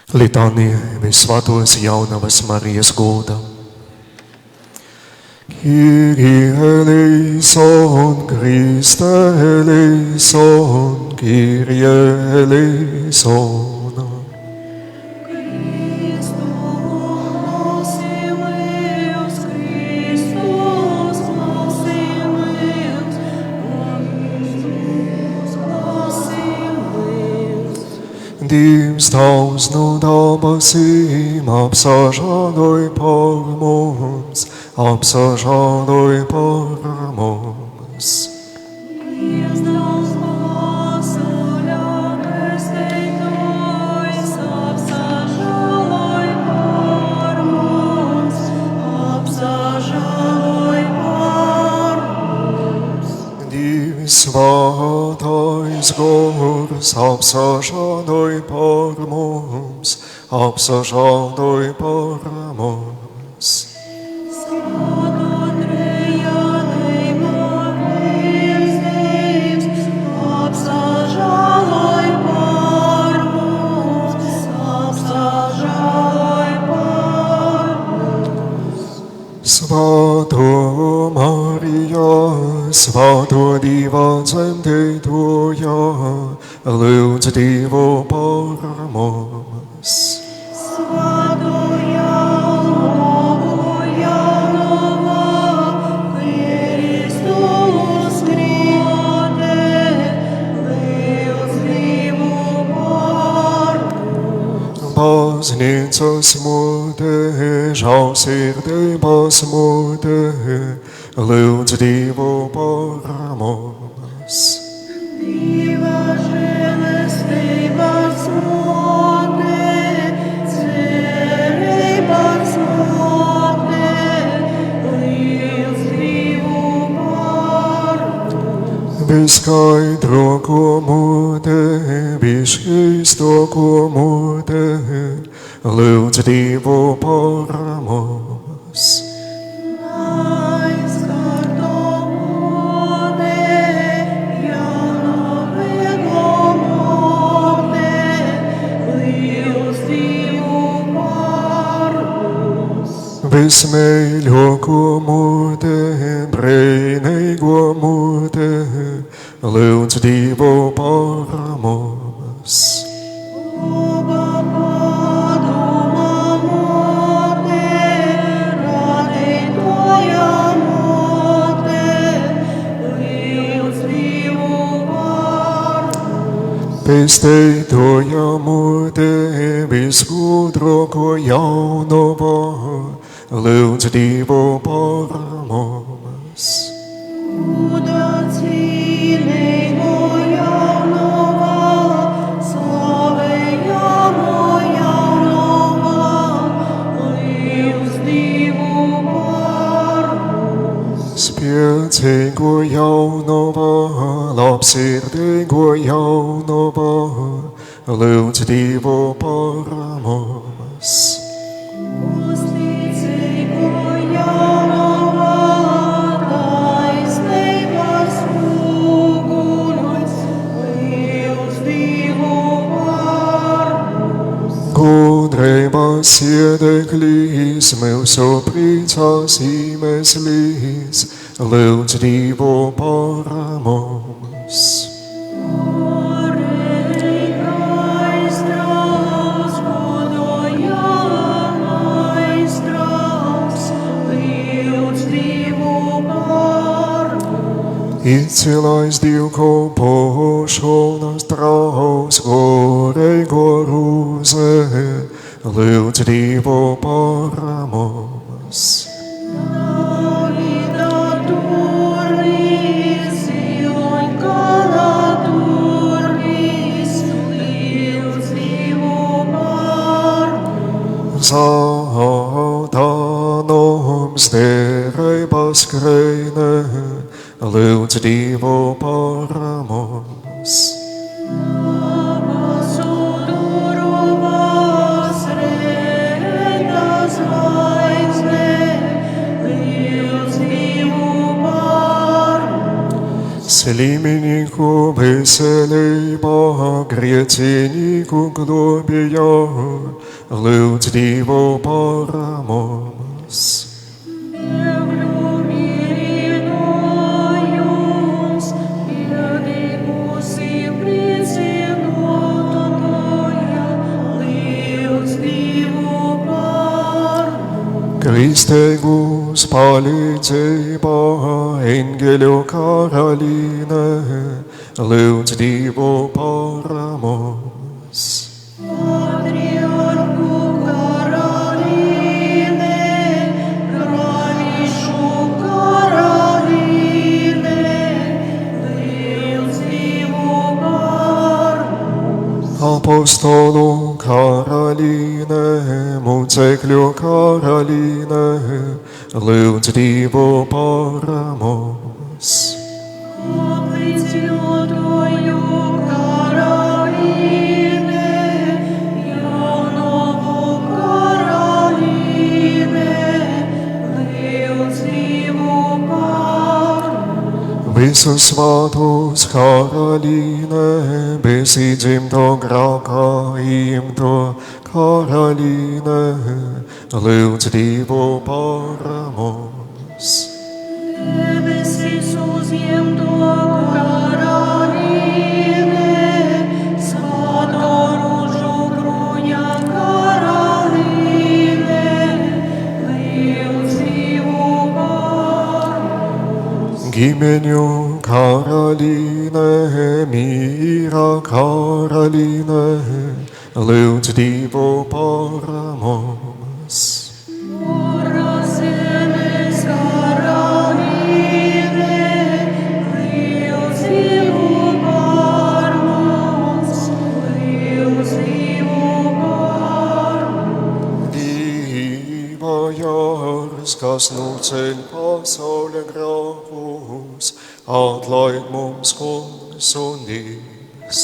Litānija visvētos jaunavas Marijas gūdam. Kyrie eleison, Christe eleison, Kyrie eleison. Dievs tavs no dabasīm apsažāloj par mums, apsažāloj par mums. Dievs tavs pasaulē pestītojs, apsažāloj par mums, apsažāloj par mums. Dievs svētais gors apsažāloj par mums, apsažāloj par mums. Svētā Marija, svētā Dieva dzemdētoja, lūdz Dievu par mums. Svētā Jaunava, Kristus krīte, lūdz Dievu par mums. Baznīcas mute, žēlsirdības mute, lūdz Dievu par mums. Dieva žēlestības mute, cerības mute, lūdz Dievu par mums. skaidrokumu tevi, skaistokumu tevi, lūdz Dievu par mums. Vismīļāko tevi, brīnīgāko tevi, lūdz Dievu par mums. Pestētojamu tevi, skudrāko jaunumu, lūdz Dievu par mums. Spēcīgo jaunumu, labsirdīgo jaunumu, lūdz Dievu par mums. Gudrības iedeklis, mūsu priecās iemeslis, lūdz Dievu par mums. Izcilais dievkalpošanas draudz, gorīgo rūze, lūdz Dievu par mums. Satanums derības skrēja, lūdz Dievu par mums. Slimnieku veselībā, grēcinieku globījā, lūdz Dievu par mums. Kristīgus palīdzībā, eņģeļu karalīne, lūdz Dievu par mums. Apostolu karalīne, mūcekļu karalīne, lūdz Dievu par mums. Apliecinotoju karalīne, jaunumu karalīne, lūdz Dievu par mums. Visu svātus karalīne, bez iedzimto grākā imto karalīne, lūdz Dievu par mums. Debesis uzņemto karalīne, svēto ružu kruņa karalīne, lūdz Dievu par mums. Ģimeņu karalīne, mīra karalīne, lūdz Dievu par mums. Zemes karalīne, lūdz Dievu par mums, lūdz Dievu par mums. Dieva jārs, kas nu ceļ pasaules graumus, atlaid mums kungs un Dievs.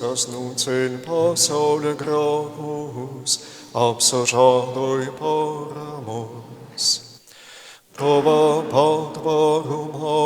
Kas nu ceļ pasaule grāvus, apsažādoj par mums. Tavā patvarumā.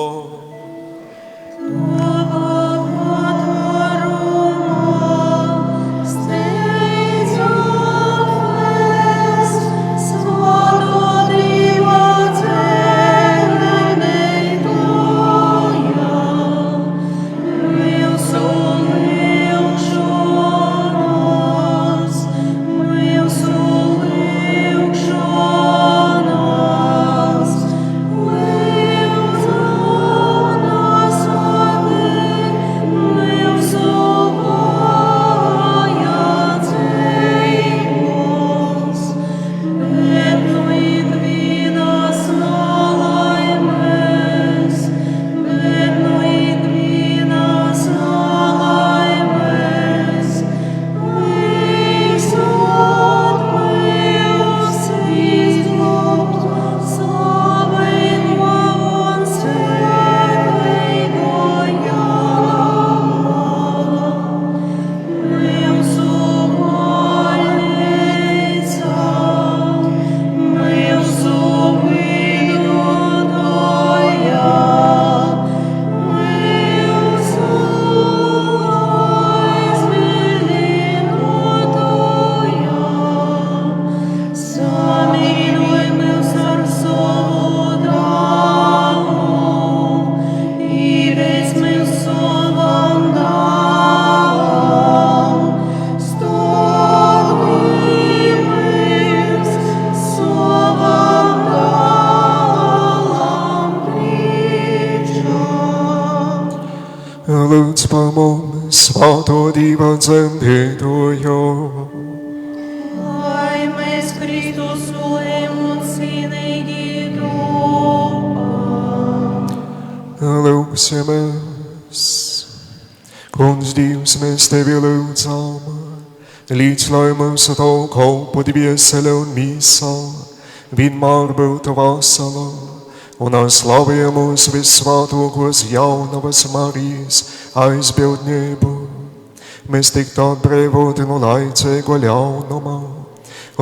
Lūdz par mums, Svēto Dieva dzemdētojo. Lai mēs Kristus solējumu cienīgi topam. Lūksimies, Kungs Dievs, mēs Tevi lūdzam, līdz lai mūsu Tavu kalpu dviesele un mīsā vienmēr būtu vesela. Un slavējamos visvētākos jaunavas Marijas aizbildnību. Mēs tiktu atbrīvoti no laicīgo ļaunuma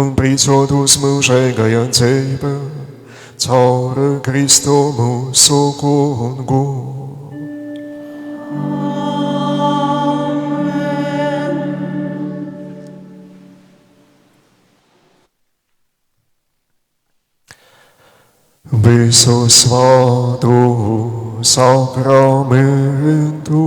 un priecātos mūžīgajā dzīvē caur Kristu mūsu Kungu. Visu svātu sakramentu.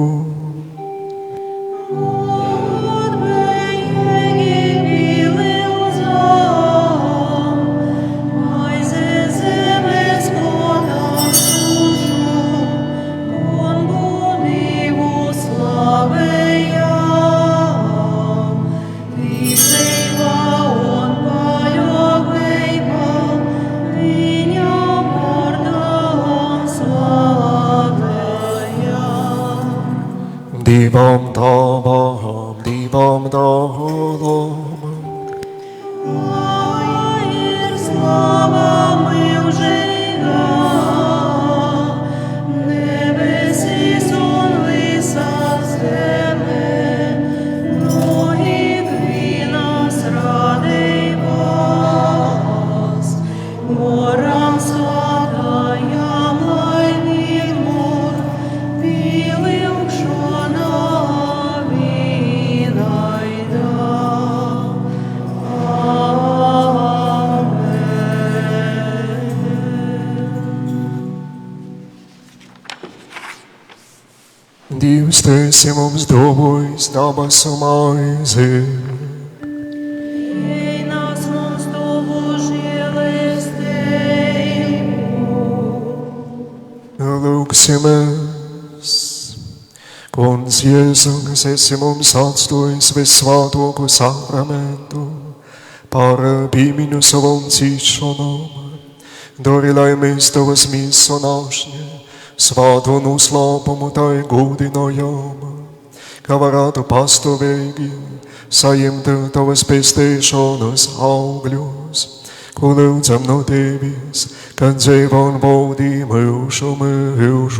Divam tavam, divam dalam. Lai ir slava mūžīgā, debesīs un visā zemē, no ikvienas radības, goram svētājam laimīgu pielūgšana vienaidā. Dievs, Tu esi mums dāvājis dabasu maizi. Ienes mums Tavu žēlastību. Lūksimies, Kungs Jēzu, kas esi mums atstājis visvētāko sakramentu par piemiņu savam cīšanām, Дорілай мистове місто нашнє, сватону слабому та й годинояма. Каварато пастовеги, саєм та веспестешонос ауглюс, коли у темнотевіс, канзевон воді милшос.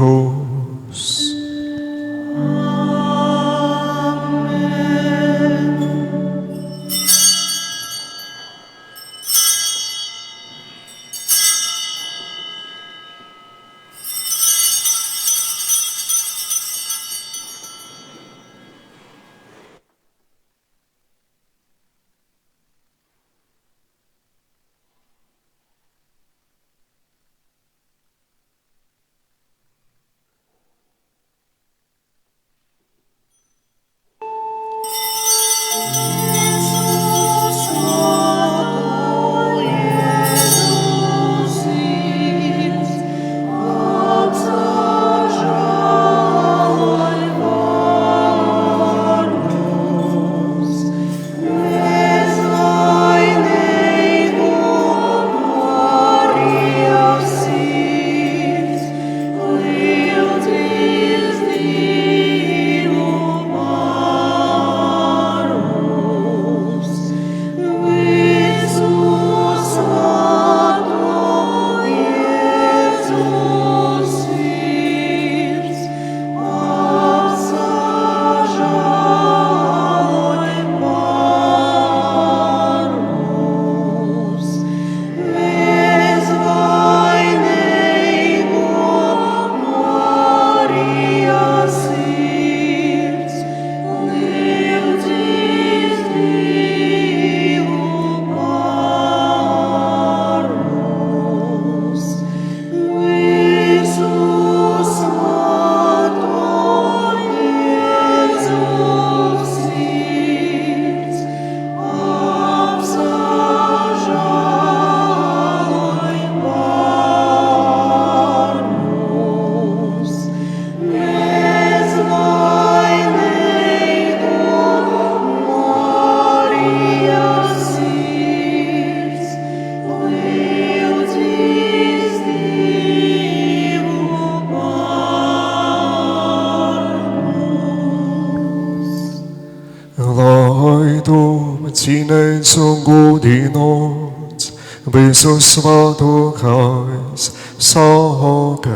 Цінецом годинот, висо сватокайс, сакрамент.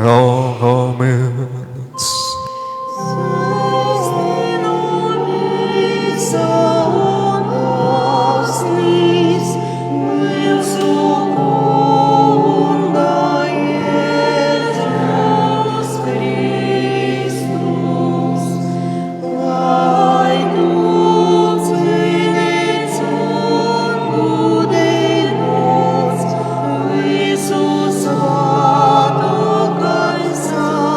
Iisus, Sfântul Călțar,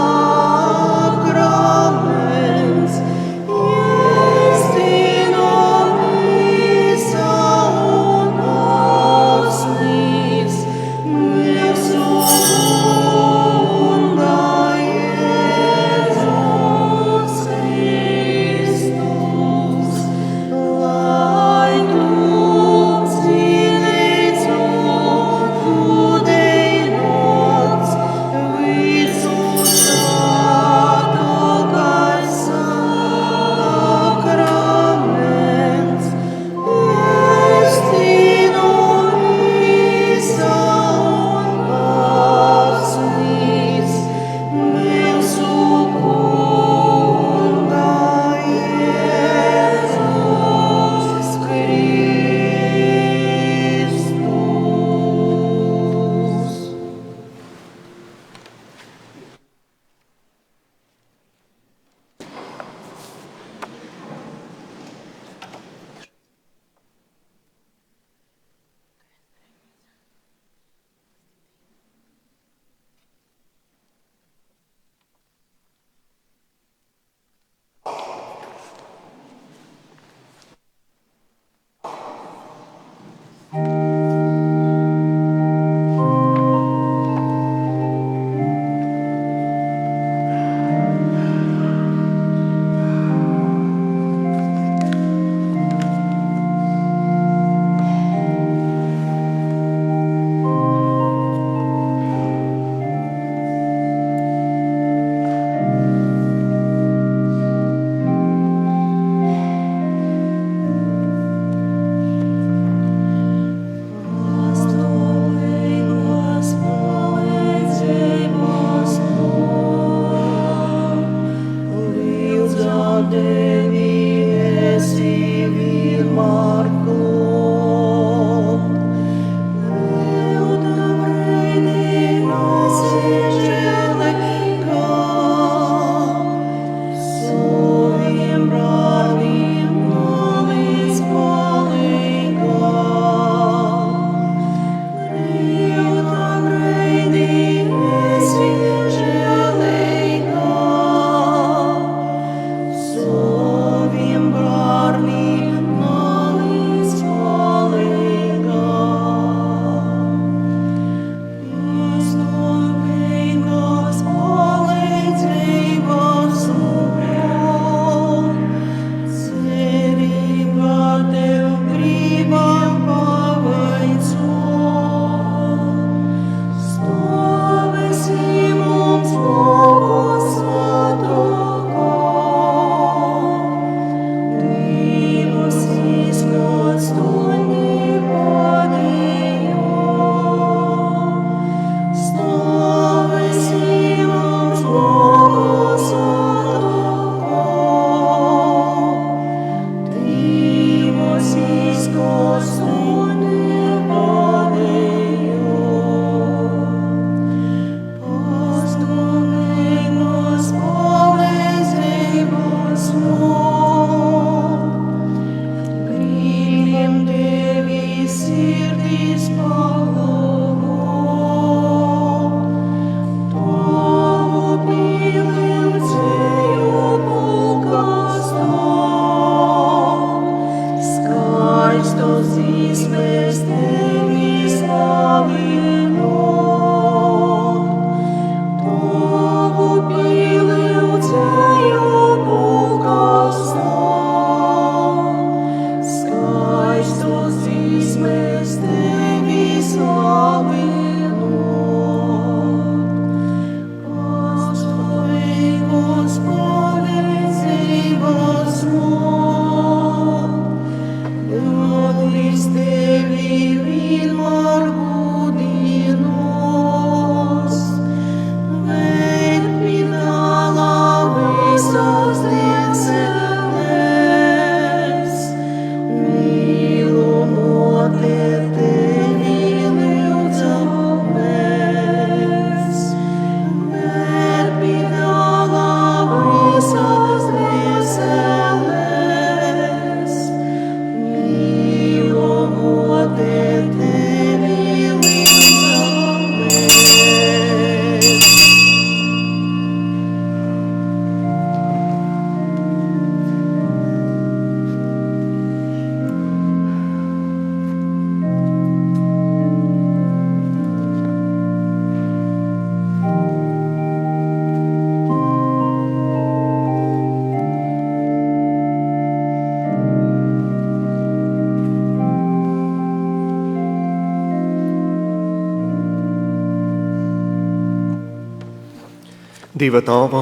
Dieva tēva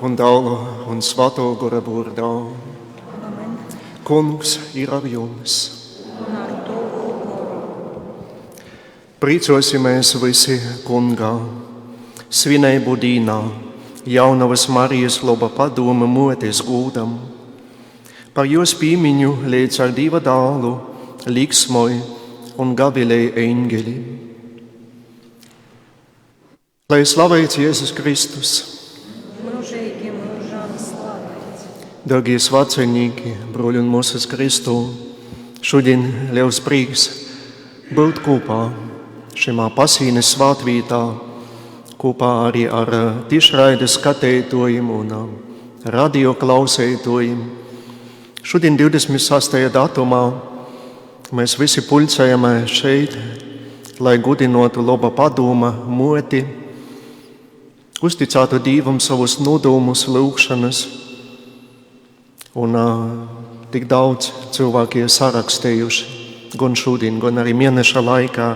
un dēla un svētā gara vārdā. Kungs ir ar jums. Priecosimies visi kungā, svinēbu dīnā, jaunavas Marijas laba padoma motes gūdam. Par jūs pīmiņu līdz ar Dieva dālu, liksmoj un gavilēji eņģeli. Lai slavēts Jēzus Kristus. Mūžīgi mūžām slavēts. Dārgie svētceļnieki, broļi un mūsas Kristu, šodien liels prieks būt kopā šajā pasīnes svētvītā, kopā arī ar tiešraides skatētojiem un radio klausētojiem. Šodien 26. datumā mēs visi pulcējamies šeit, lai godinātu laba padoma moti, uzticētu Dievam savus nodomus, lūgšanas, un tik daudz cilvēki ir sarakstējuši gan šodien, gan arī mēneša laikā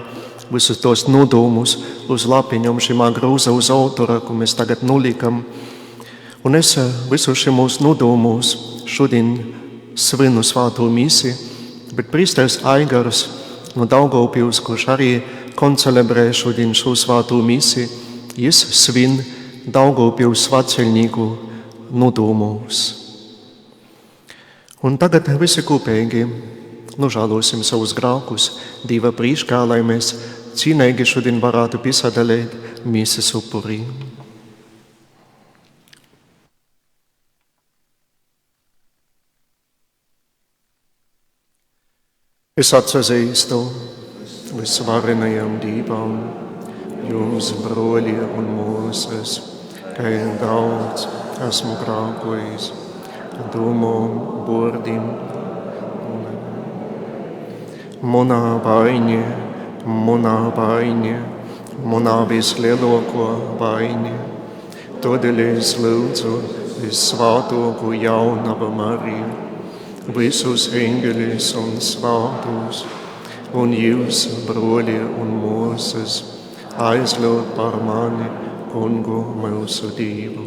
visus tos nodomus uz lapiņām šimā grūza uz autora, ko mēs tagad nulikam. Un es visus šimus nodomus šodien svinu svāto misi, bet prīsters Aigars no Daugavpils, kurš arī koncelebrē šodien šo svāto misi, jis svin Daugavpils svētceļnieku nodomus. Un tagad visi kopīgi nožēlosim savus grēkus Dieva priekšā, lai mēs cienīgi šodien varētu piedalīt mises upurī. Es atzīstu visvarenajam Dievam, jums, broļi un mūsas, ka daudz esmu grēkojis, domām, vārdiem, manā vaina, manā vislielākā vaina. Tādēļ es lūdzu visvētāko jaunavu Mariju, visus eņģeļus un svētos, un jūs, broļi un mūsas, aizlūdz par mani, Kungu mūsu Dievu.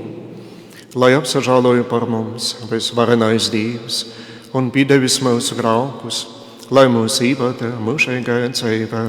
Lai apsažāloja par mums visvarenais Dievs un piedevis mūsu grēkus, lai mūs īvada mūžīgajā dzīvē.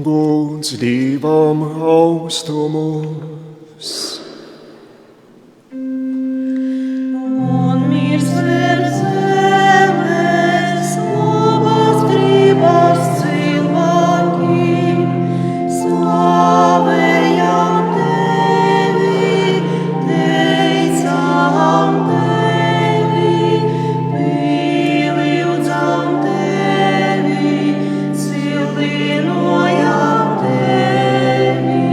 Gods Dievam augstumos. Un miers virs zemes, labās gribas cilvēki, slavējam Tevi, teicām Tevi, pielūdzam Tevi, cildinojam Tevi.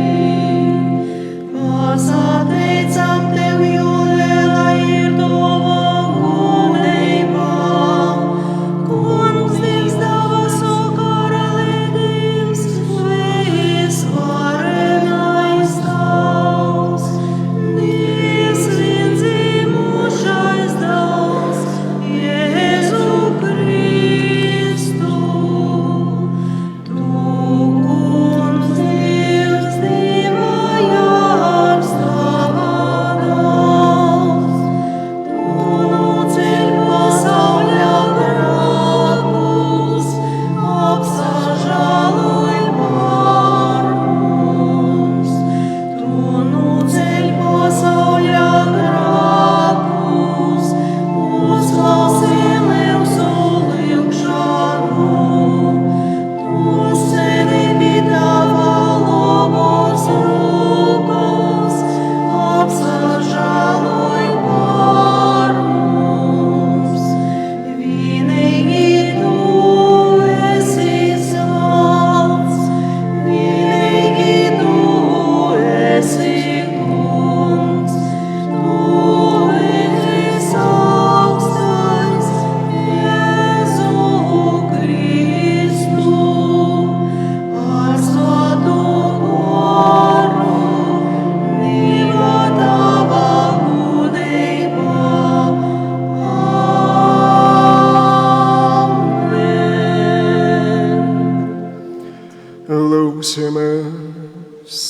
Jēzus.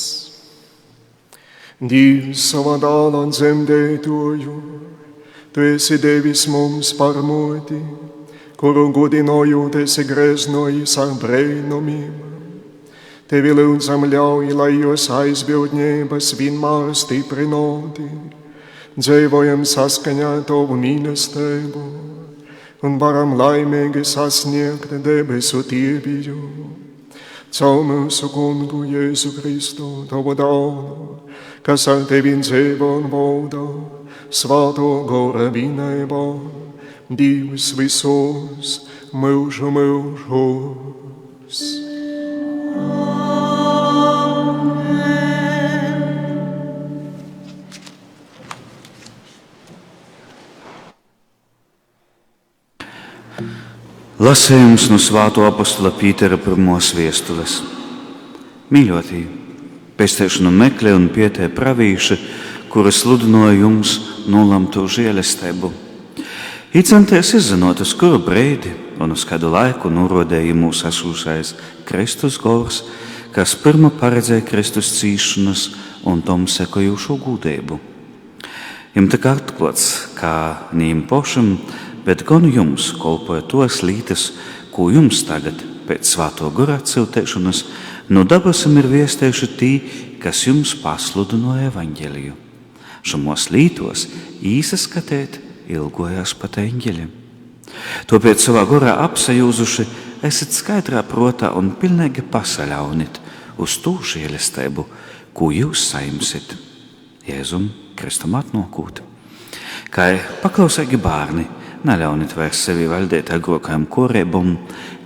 Dievs savā dēlā dzemdētoju, tu esi devis mums par moti, kuru godinojot esi greznojis ar brēnumiem. Tevi lūdzam ļauj, lai jūs aizbildņības vienmēr stiprinoti, dzīvojam saskaņā tavu mīlestību un varam laimīgi sasniegt debesu tieviju. Caur mūsu kungu Jēzu Kristu, tavu dēlu, kas ar tevi dzīvo un valda, svāto gara vienībā, Dievs visos mūžu mūžos. Lasējums no Svāto apostola Pītera pirmos viestules. Mīļotī, pēstēšanu meklē un pietē pravīši, kuri sludināja jums nolemto žēlestību. Īcenties izzinot, uz kuru breidi un uz kādu laiku norodēja mūsu esūšais Kristus gors, kas pirma paredzēja Kristus cīšanas un tom sekojušo gūdību. Jums tik atklāts, kā ne jums pašam, bet gan jums kolpoja tos lītas, ko jums tagad, pēc Svāto gara atsiltēšanas, no dabasim ir viestējuši tī, kas jums pasludināja evaņģeliju. Šamos lītos īsi skatēt ilgojās pat eņģeļi. Tāpēc savā gorā apsajūzuši esat skaidrā protā un pilnīgi pasaļaunit uz tū žēlestību, ko jūs saimsit Jēzum Kristum atnokūt. Kā paklausīgi bārni, neļaunit vairs sevi valdēt agrokajam korēbam,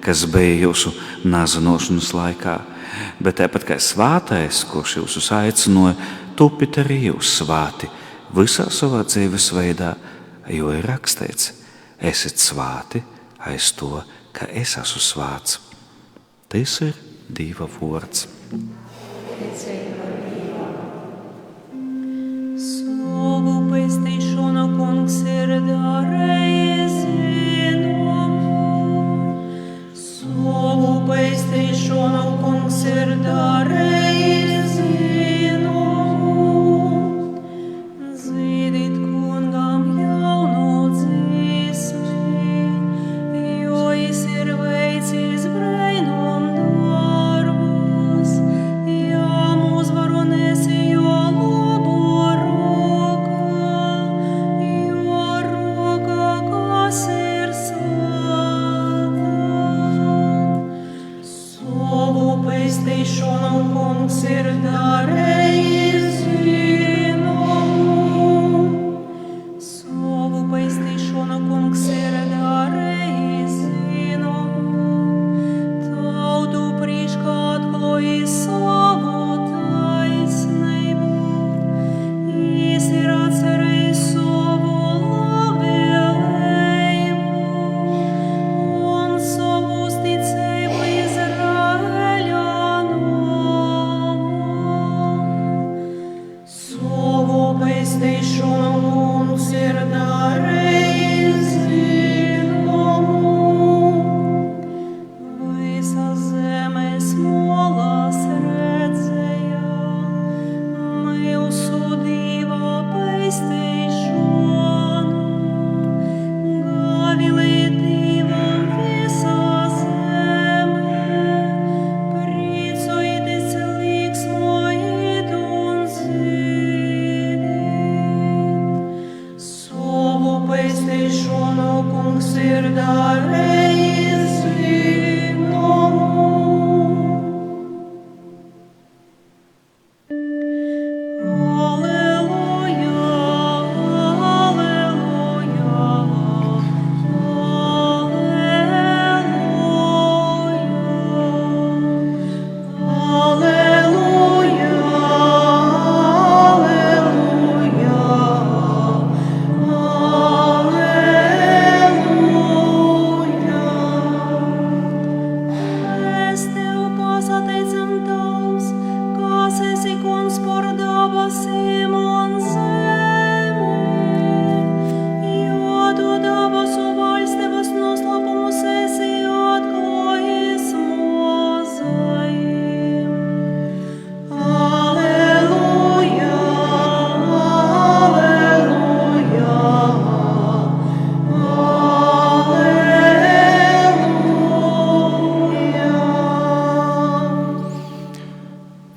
kas bija jūsu nazanošanas laikā, bet tāpat kā svātais, kurš jūsus aicināja, tupit arī jūs svāti visā savā dzīves veidā, jo ir rakstīts, esiet svāti aiz to, ka es esmu svāts. Tas ir Dieva vārds. Savu pestīšanu kungs ir darējis zināmu. Savu pestīšanu kungs ir darējis zināmu. Zīdīt kungam jaunu dzīsmi, jo jis ir veicis breinum darbus, jām uzvaru nesi jo labo roka, kas ir svēta. Savu pestīšanu kungs ir darējis zināmu. Savu pestīšanu kungs ir darējis zināmu. Tautu priekšā atklājis savu taisnību. Jis ir atcerējis savu labvēlību un savu uzticību Izraēļa namam.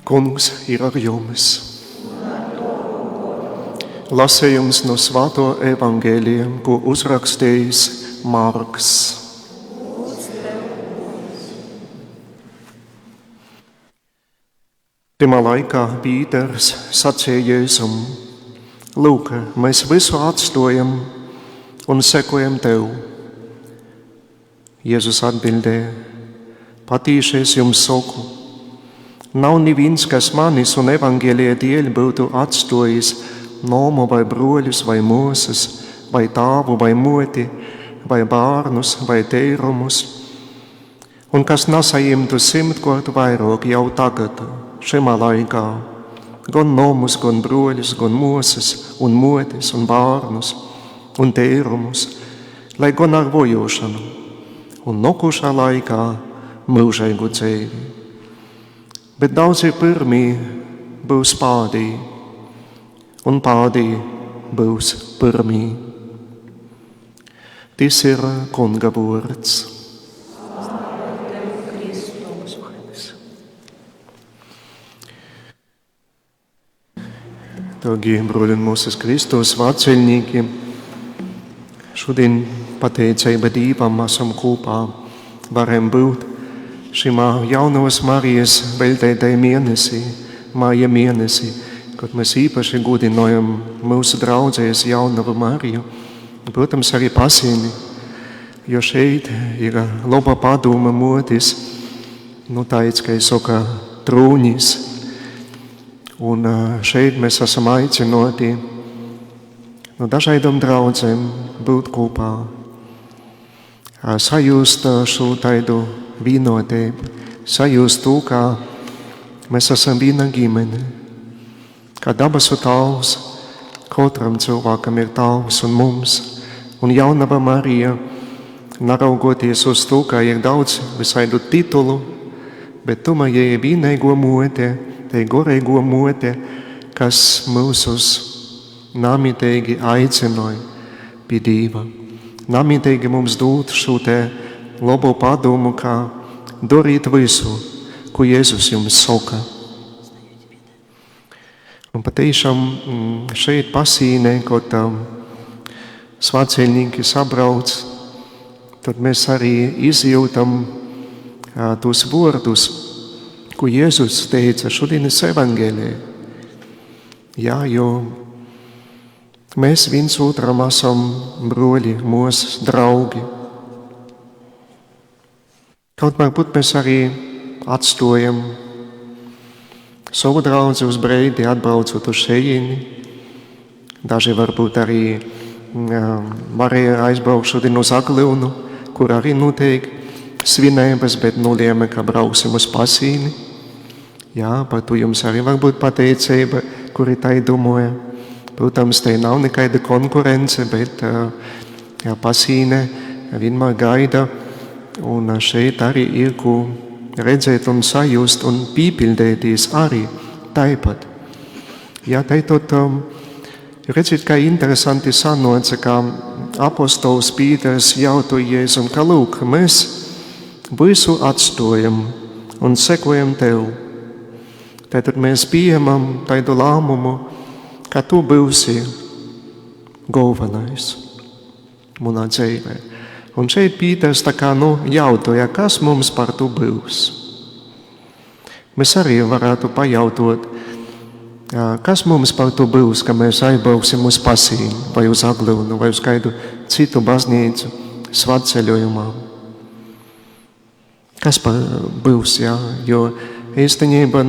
Kungs ir ar jums. Lasījums no Svēto evaņģēlija, ko uzrakstījis Marks. Timā laikā Pīters sacīja Jēzum: Lūk, mēs visu atstājam un sekojam tev. Jēzus atbildēja: Patiesi es jums saku, nav neviens, kas manis un evaņģēlija dēļ būtu atstājis nomu vai broļus vai mūsas, vai tēvu vai moti, vai bērnus vai tērumus, un kas nesaņemtu 100 vairāk jau tagad, šajā laikā, gan nomus, gan broļus, gan mūsas, un motis, un bērnus, un tērumus, lai gan ar vojošanu, un nākošā laikā mūžīgu dzīvi. Bet daudzi pirmie būs pēdējie, un pēdējie būs pirmie. Tas ir Kunga vārds. Dārgie broļi un mūsas Kristus svētceļnieki, šodien pateicība Dievam esam kopā, varam būt šimā jaunos Marijas veltētajā mēnesī, māja mēnesī, kad mēs īpaši godinājam mūsu draudzēs jaunavu Mariju, protams, arī pasīni, jo šeit ir laba padoma motis, tāds, kā es saku, trūnis, un šeit mēs esam aicināti no dažādām draudzēm būt kopā, sajust šo tādu vienotību, sajust to, kā mēs esam viena ģimene, kā dabasu Tēvs, katram cilvēkam ir Tēvs un mums, un jaunava Marija, neraugoties uz to, ka ir daudz visādu titulu, bet tomēr ir vienīgo mote, tā gorīgo mote, kas mūsus namitīgi aicināja pie Dieva. Namitīgi mums dod šo te labo padomu, kā darīt visu, ko Jēzus jums saka. Un patiešām šeit pasīnē, kad svētceļnieki sabrauc, tad mēs arī izjūtam tos vārdus, ko Jēzus teica šodienas evaņģēlijā. Jā, jo mēs viens otram esam broļi, mūs draugi. Kaut varbūt mēs arī atstājam savu draudzi uz breidi, atbraucot uz šejieni. Daži varbūt arī varēja aizbraukt šodien uz Aglivnu, kur arī notiek svinības, bet nolēma, ka brauksim uz pasīni. Jā, par to jums arī varbūt pateicība, kuri tā domāja. Protams, te nav nekāda konkurence, bet pasīne vienmēr gaida, un šeit arī ir ko redzēt un sajust un pīpildēties arī tāpat. Jā, tātad redzēt, kā interesanti sanoca, kā apostols Pīters jautāja Jēzum, ka lūk, mēs visu atstājam un sekojam tev. Tātad mēs pieņemam tādu lēmumu, ka tu būsi galvenais manā dzīvē. Un šeit Pīters tā kā jautāja, kas mums par to būs. Mēs arī varētu pajautot, kas mums par to būs, ka mēs aizbrauksim uz pasīni, vai uz Aglivnu, vai uz kādu citu baznīcu svētceļojumā. Kas būs, jā, jo īstenībā,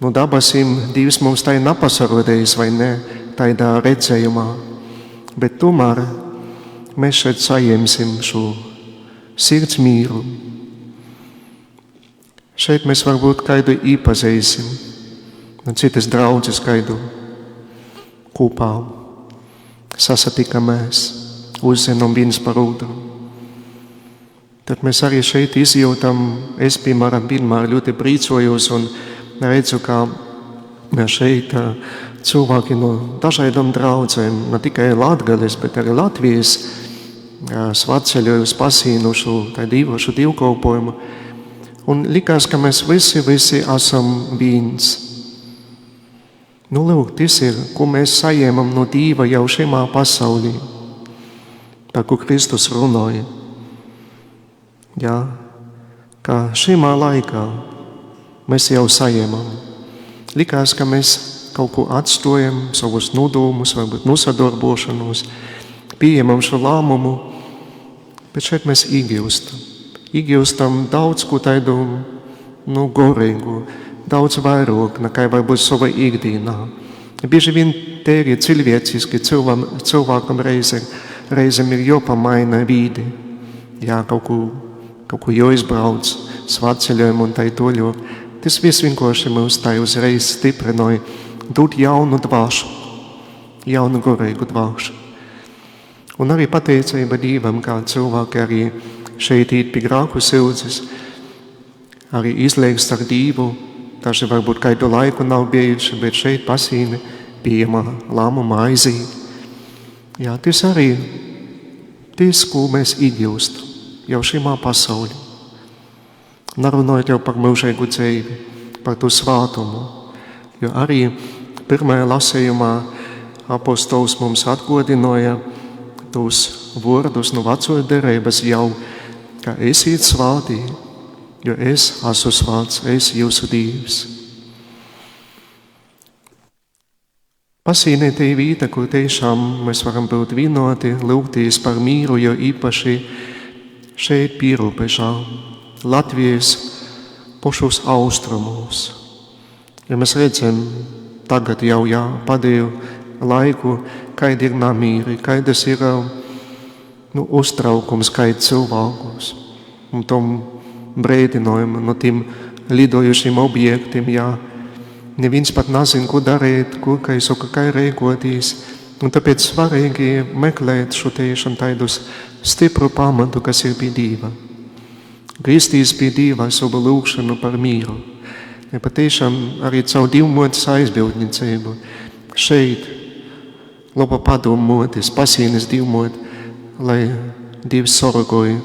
dabasīm Dievs mums tā ir nepasarodējis, vai ne, tādā redzējumā, bet tomēr mēs šeit saņemsim šo sirds mīru. Šeit mēs varbūt kādu iepazīsim, un citas draudzes kādu kopā sasatikamies, uzzinām viens par otru. Tad mēs arī šeit izjūtam, es, piemēram, vienmēr ļoti priecājos un redzu, kā šeit cilvēki no dažādām draudzēm, ne tikai Latgales, bet arī Latvijas, svētceļoju uz pasīnu šo tādu īpašu dievkalpojumu. Un likās, ka mēs visi esam viens. Nu, lūk, tas ir, ko mēs saņemam no Dieva jau šajā pasaulī, par ko Kristus runāja. Jā, ka šajā laikā mēs jau saņemam. Likās, ka mēs kaut ko atstājam, savus nodomus, varbūt nosadarbošanos, pieņemam šo lēmumu, bet šeit mēs iegūstam. Iegūstam daudz ko tādu gorīgu, daudz vairāk nekā varbūt savā ikdienā. Bieži vien te ir cilvēciski, cilvēkam reizēm ir jāpamaina vīdi. Jā, kaut ko jāizbrauc, svētceļojumi un tā tālāk. Tas viss vienkārši mūs tā uzreiz stiprināja, dod jaunu dvāšu, jaunu gorīgu dvāšu. Un arī pateicība Dievam, kā cilvēki arī šeit īt pie grāku sildzes, arī izliekst ar Dievu, daži varbūt kādu laiku nav bijuši, bet šeit pasīni pieejama lēmuma aiziet. Jā, tas arī tas, ko mēs iegūstam jau šajā pasaulē. Nerunājot jau par mūžīgu dzīvi, par to svātumu, jo arī pirmajā lasījumā apostols mums atgādināja tos vārdus no vecās derības jau, ka esiet svātī, jo es esmu svāts, es jūsu Dievs. Pasīnē te ir vieta, kur tiešām mēs varam būt vienoti, lūgties par mīru, jo īpaši šeit pierobežā, Latvijas pašos austrumos. Ja mēs redzam tagad jau pēdējo laiku, kāda ir namīri, kādas ir uztraukums, kāda cilvēkus. Un tom brēdinājumu no tiem lidojušiem objektiem, neviens pat nezin, ko darīt, kā rīkoties. Un tāpēc svarīgi meklēt šo tiešām tādus stipru pamatu, kas ir pie Dieva. Griezties pie Dieva savu lūgšanu par mīru. Ja patiešām arī caur divmotes aizbildniecību šeit laba padomu motis, pasīnes divmot, lai Dievs sargoja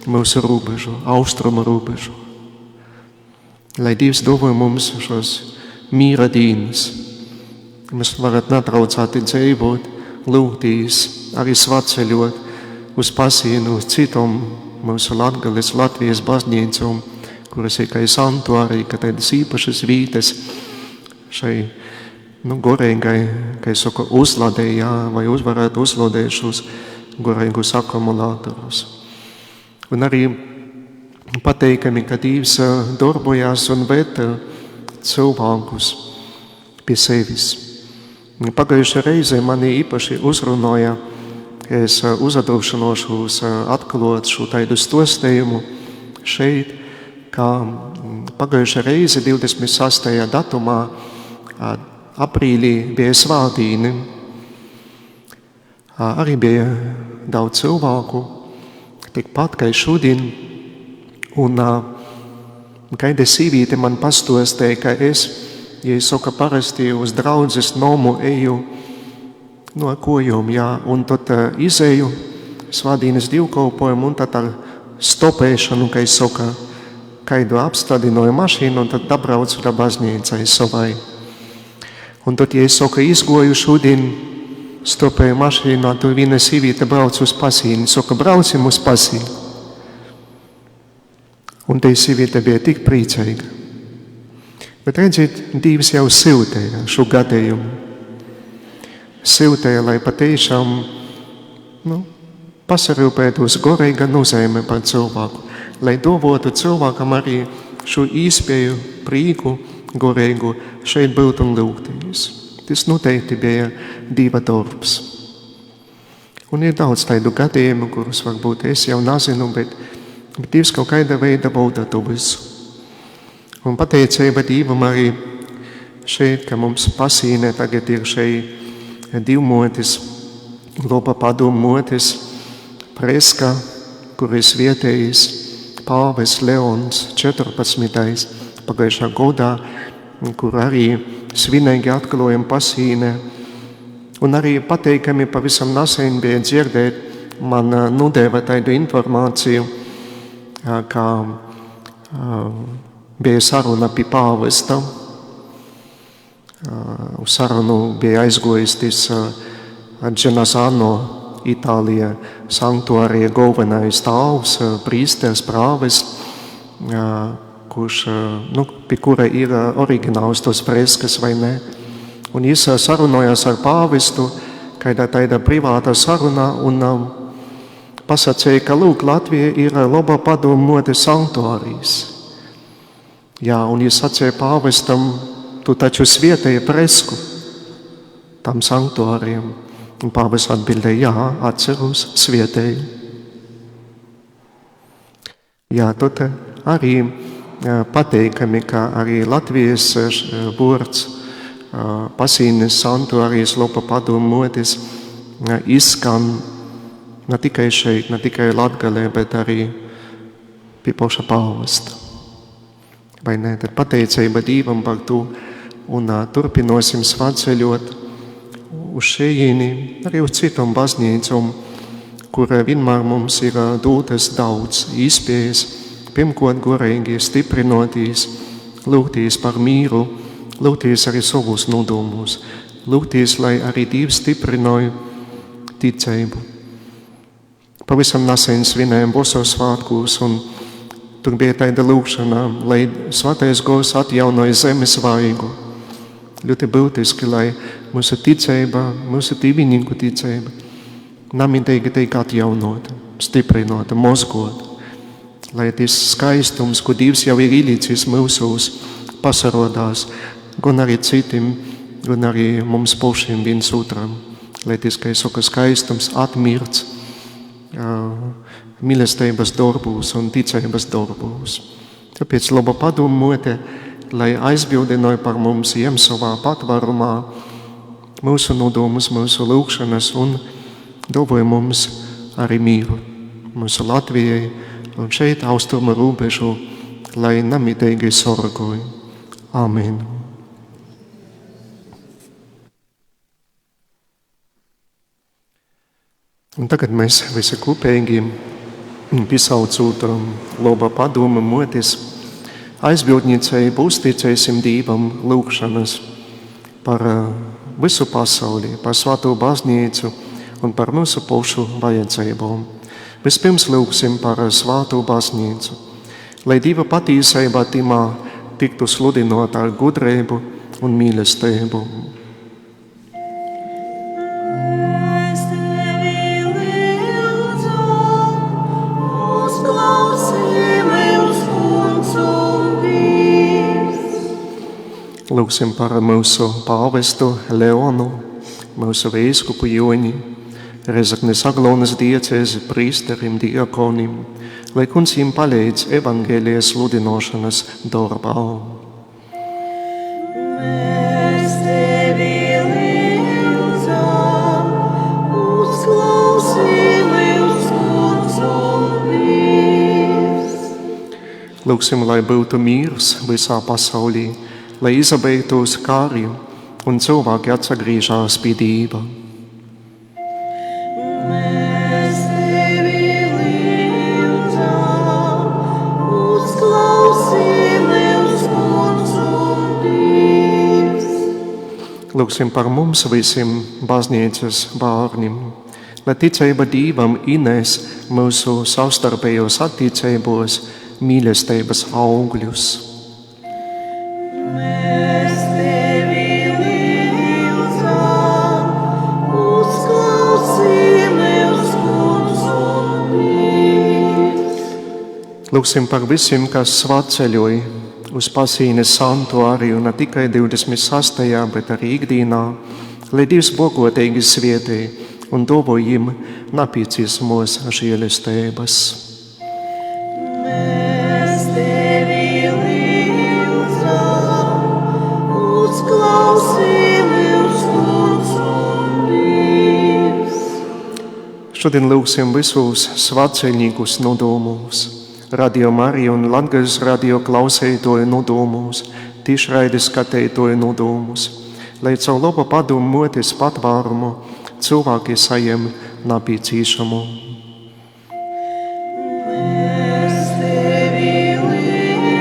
mūsu robežu, austrumu robežu. Lai Dievs dāvā mums šos mīra dienas. Mēs varat netraucēti dzīvot, lūgtīs, arī svētceļot uz pasīnu, uz citom mūsu Latvijas baznīcām, kuras ir kā sanktuāri, kā tādas īpašas vītes šai gorīgai, kā saka, uzladē, vai varētu uzladēt šos gorīgus akumulātorus. Un arī pateikami, ka Dievs darbojās un veda cilvēkus pie sevis. Pagājušajā reizē mani īpaši uzrunāja, ka es uzadrošinošos atklāt šo tādu stostējumu šeit, kā pagājušajā reize 26. datumā aprīlī bija svētīni. Arī bija daudz cilvēku, tikpat kā šodien, un kāda sīvīte man pastostīja, ka es, ja es saku, parasti uz draudzes nomu eju no kojām, un tad izēju svādīnes divkalpojumu, un tad ar stopēšanu, kā es saku, kādu apstādināju mašīnu, un tad dabraucu ar baznīcai savai. Un tad, ja es saku, izgoju šodien, stopēju mašīnā, tur viena sīvīte brauc uz pasīni, saka, braucim uz pasīni. Un te sīvīte bija tik priecīga. Bet redziet, Dievs jau siltēja šo gadījumu. Siltēja, lai patiešām pasarūpētos gorīga nozīme par cilvēku, lai dovotu cilvēkam arī šo īspēju, prīku, gorīgu šeit būt un lūgties. Tas noteikti bija Dieva darbs. Un ir daudz tādu gadījumu, kurus varbūt es jau nezinu, bet Dievs kaut kādā veidā bauda to visu. Un pateicība Dievam arī šeit, ka mums pasīnē tagad ir šeit divmotis, laba padomu motis, Preska, kuris vietējis pāvis Leons 14. pagājušā gadā, kur arī svinīgi atklājam pasīnē. Un arī pateikami pavisam nesen bija dzirdēt, man nodeva tādu informāciju, ka bija saruna pie pāvesta. Uz sarunu bija aizgojis Dženazano, Itālijā, sanktuārija galvenais tāvs, prīsters, prāves, kurš, pie kura ir oriģināls tos freskas vai ne. Un viņš sarunājās ar pāvestu, kādā tāda privāta saruna, un pasacīja, ka lūk, Latvija ir laba padomote sanktuārijas. Jā, un viņš sacīja pāvestam, tu taču svietēji fresku tam sanktuāriem. Un pāvests atbildēja, jā, atceros, svietēji. Jā, tad arī pateikami, ka arī Latvijas vārds Pasīnes sanktuārijas laba padomotes izskan ne tikai šeit, ne tikai Latgalē, bet arī pie paša pāvesta. Vai ne? Tad pateicība Dievam par to un turpinosim svētceļot uz šejieni, arī uz citām baznīcām, kur vienmēr mums ir dotas daudz iespējas, pirmkārt gorīgi stiprinotīs, lūgtīs par mīru, lūgtīs arī savus nodomus, lūgtīs, lai arī Dievs stiprināja ticību. Pavisam nesen svinējām Bosos svētkus, un tur bija tāda lūgšana, lai Svētais Gars atjaunoja zemes vaigu. Ļoti būtiski, lai mūsu ticība, mūsu divinieku ticība nemitīgi tiek atjaunota, stiprinota, mozgota, lai tas skaistums, ko Dievs jau ir ielicis mūsos, pasarodās gan arī citiem, gan arī mums pašiem viens otram, lai tas, kā es saku, skaistums atmirts mīlestības darbos un ticības darbos. Tāpēc laba padomote, lai aizbildināja par mums jem savā patvarumā mūsu nodomus, mūsu lūgšanas un dovoja mums arī mīru mūsu Latvijai un šeit austrumu robežu, lai nemitīgi sorgoja. Āmen. Un tagad mēs visi kopīgi pisaucot laba padoma motis, aizbildniecību uzticēsim Dievam lūgšanas par visu pasauli, par Svēto baznīcu un par mūsu pašu vajadzībām. Vispirms lūgsim par Svēto baznīcu, lai Dieva patīsība timā tiktu sludinota ar gudrību un mīlestību. Lūgsim par mūsu pāvestu Leonu, mūsu vīskupu Joni, Rezeknes Aglonas diecēzi prīsterim, diakonim, lai Kungs viņiem palīdz evaņģēlijas sludinošanas darbā. Mēs tevi lūdzam, uzklausī mūsu Kungs. Lūgsim, lai būtu mīrs visā pasaulī, lai izabeigtos kāri un cilvēki atsagrīžās pie Dieva. Mēs tevi lūdzam, uzklausī mūsu Kungs. Lūgsim par mums visiem baznīcas bērniem, lai ticība Dievam ines mūsu savstarpējos attiecībos mīlestības augļus. Mēs tevi lūdzam, uzklausī mūsu Kungs. Lūgsim par visiem, kas svētceļoja uz Pasīnes sanktuāriju ne tikai 26. bet arī ikdienā, lai Dievs bogotīgi svētī un dāvā viņiem nepieciešamos žēlastības. Mēs tevi lūdzam, uzklausī mūsu Kungs. Šodien lūgsim visus svētceļniekus nodomos, Radio Marija un Latgales radio klausētoju nodomos, tiešraides skatītoju nodomos, lai caur labu padomu motes patvērumu cilvēki saņem nepieciešamo. Mēs tevi lūdzam,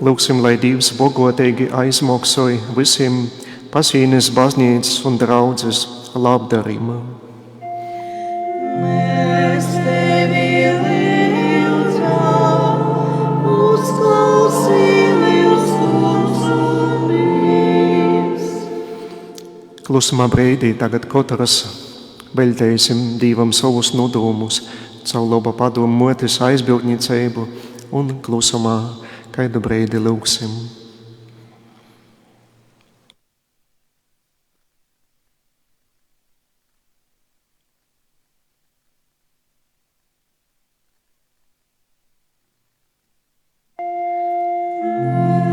Lūksim, lai Dievs bogotīgi aizmoksoja visiem Pasīnes baznīcas un draudzes labdarījumam. Mēs tevi lūdzam, uzklausī mūsu Dievs. Klusumā brīdī tagad katrs veļtēsim Dievam savus nodomus, caur laba padomu motes aizbildniecību un klusumā kādu brīdi lūksim.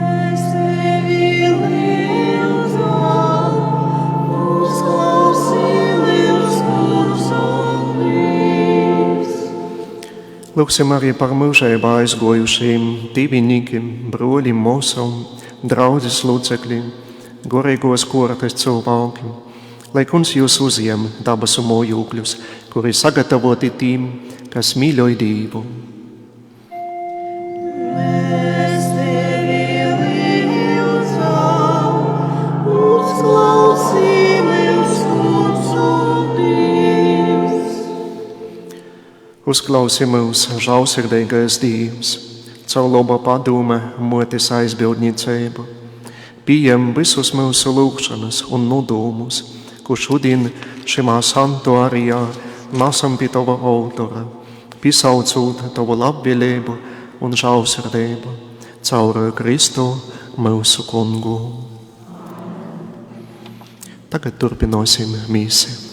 Mēs tevi lūdzam, uzklausī mūsu Dievs. Lūksim arī par mūžībā aizgojušiem diviniekiem, broļiem, mūsām, draudzes locekļiem, gorīgos kortes cilvēkiem, lai Kungs jūs uzņem dabasu mājokļus, kuri sagatavoti tiem, kas mīļoja Dievu. Mēs tevi lūdzam, uzklausī mūsu Dievs. Uzklausi mūs, žēlsirdīgais Dievs, caur laba padome motes aizbildniecību. Pieņem visus mūsu lūgšanas un nodomus, ko šodien šajā santuārijā nesam pie Tava autora, piesaucot Tavu labvēlību un žēlsirdību caur Kristu mūsu Kungu. Tagad turpināsim mīsi.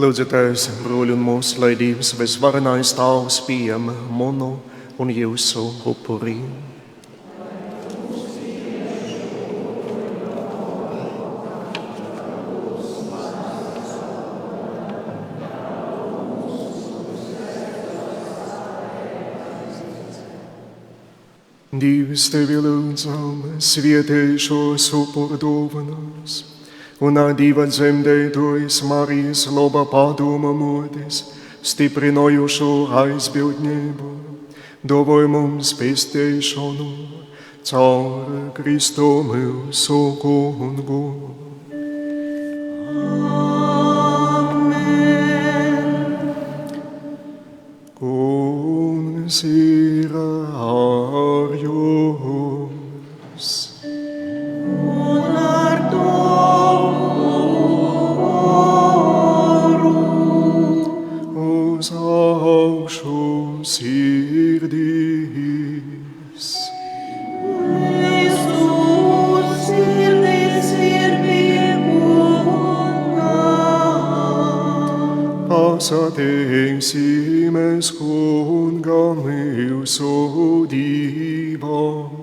Lūdzu, Tēvs, broļi un mūsu, lai Dievs visvarenais Tēvs pieņem manu un jūsu upuri. Dievs, Tevi lūdzam, svietēj šos upuru dāvanas, un ar Dieva dzemdētojas Marijas laba padoma motes, stiprinojušo aizbildnību, dāvāj mums pestīšanu caur Kristu mūsu Kungu. Kungs ir ar jums. Un ar tavu Uz augšu sirdīs. Mūsu sirdis ir pie Kunga. Pasateiksim Kungam mūsu Dievam.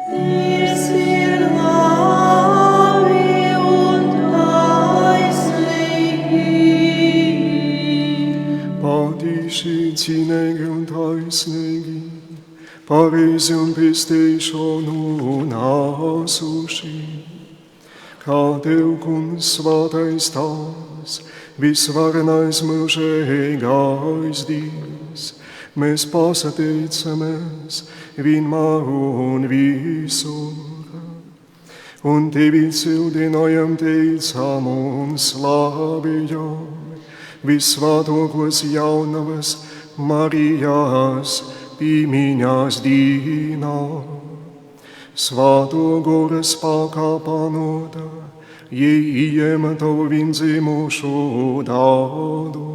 Dievs ir labi svinīgi un taisnīgi, pareizi un pestīšanu nāsuši. Kā Tev, kungs, svētais Tās, visvarenais mūžīgais Dievs, mēs pasateicamies vienmēr un visur. Un Tevi cildinājam, teicam un slavējam visvētākos jaunavas Marijas piemiņas dienā. Svēto gora spēkā panota, ieejam Tavu vienzīmošu dādu.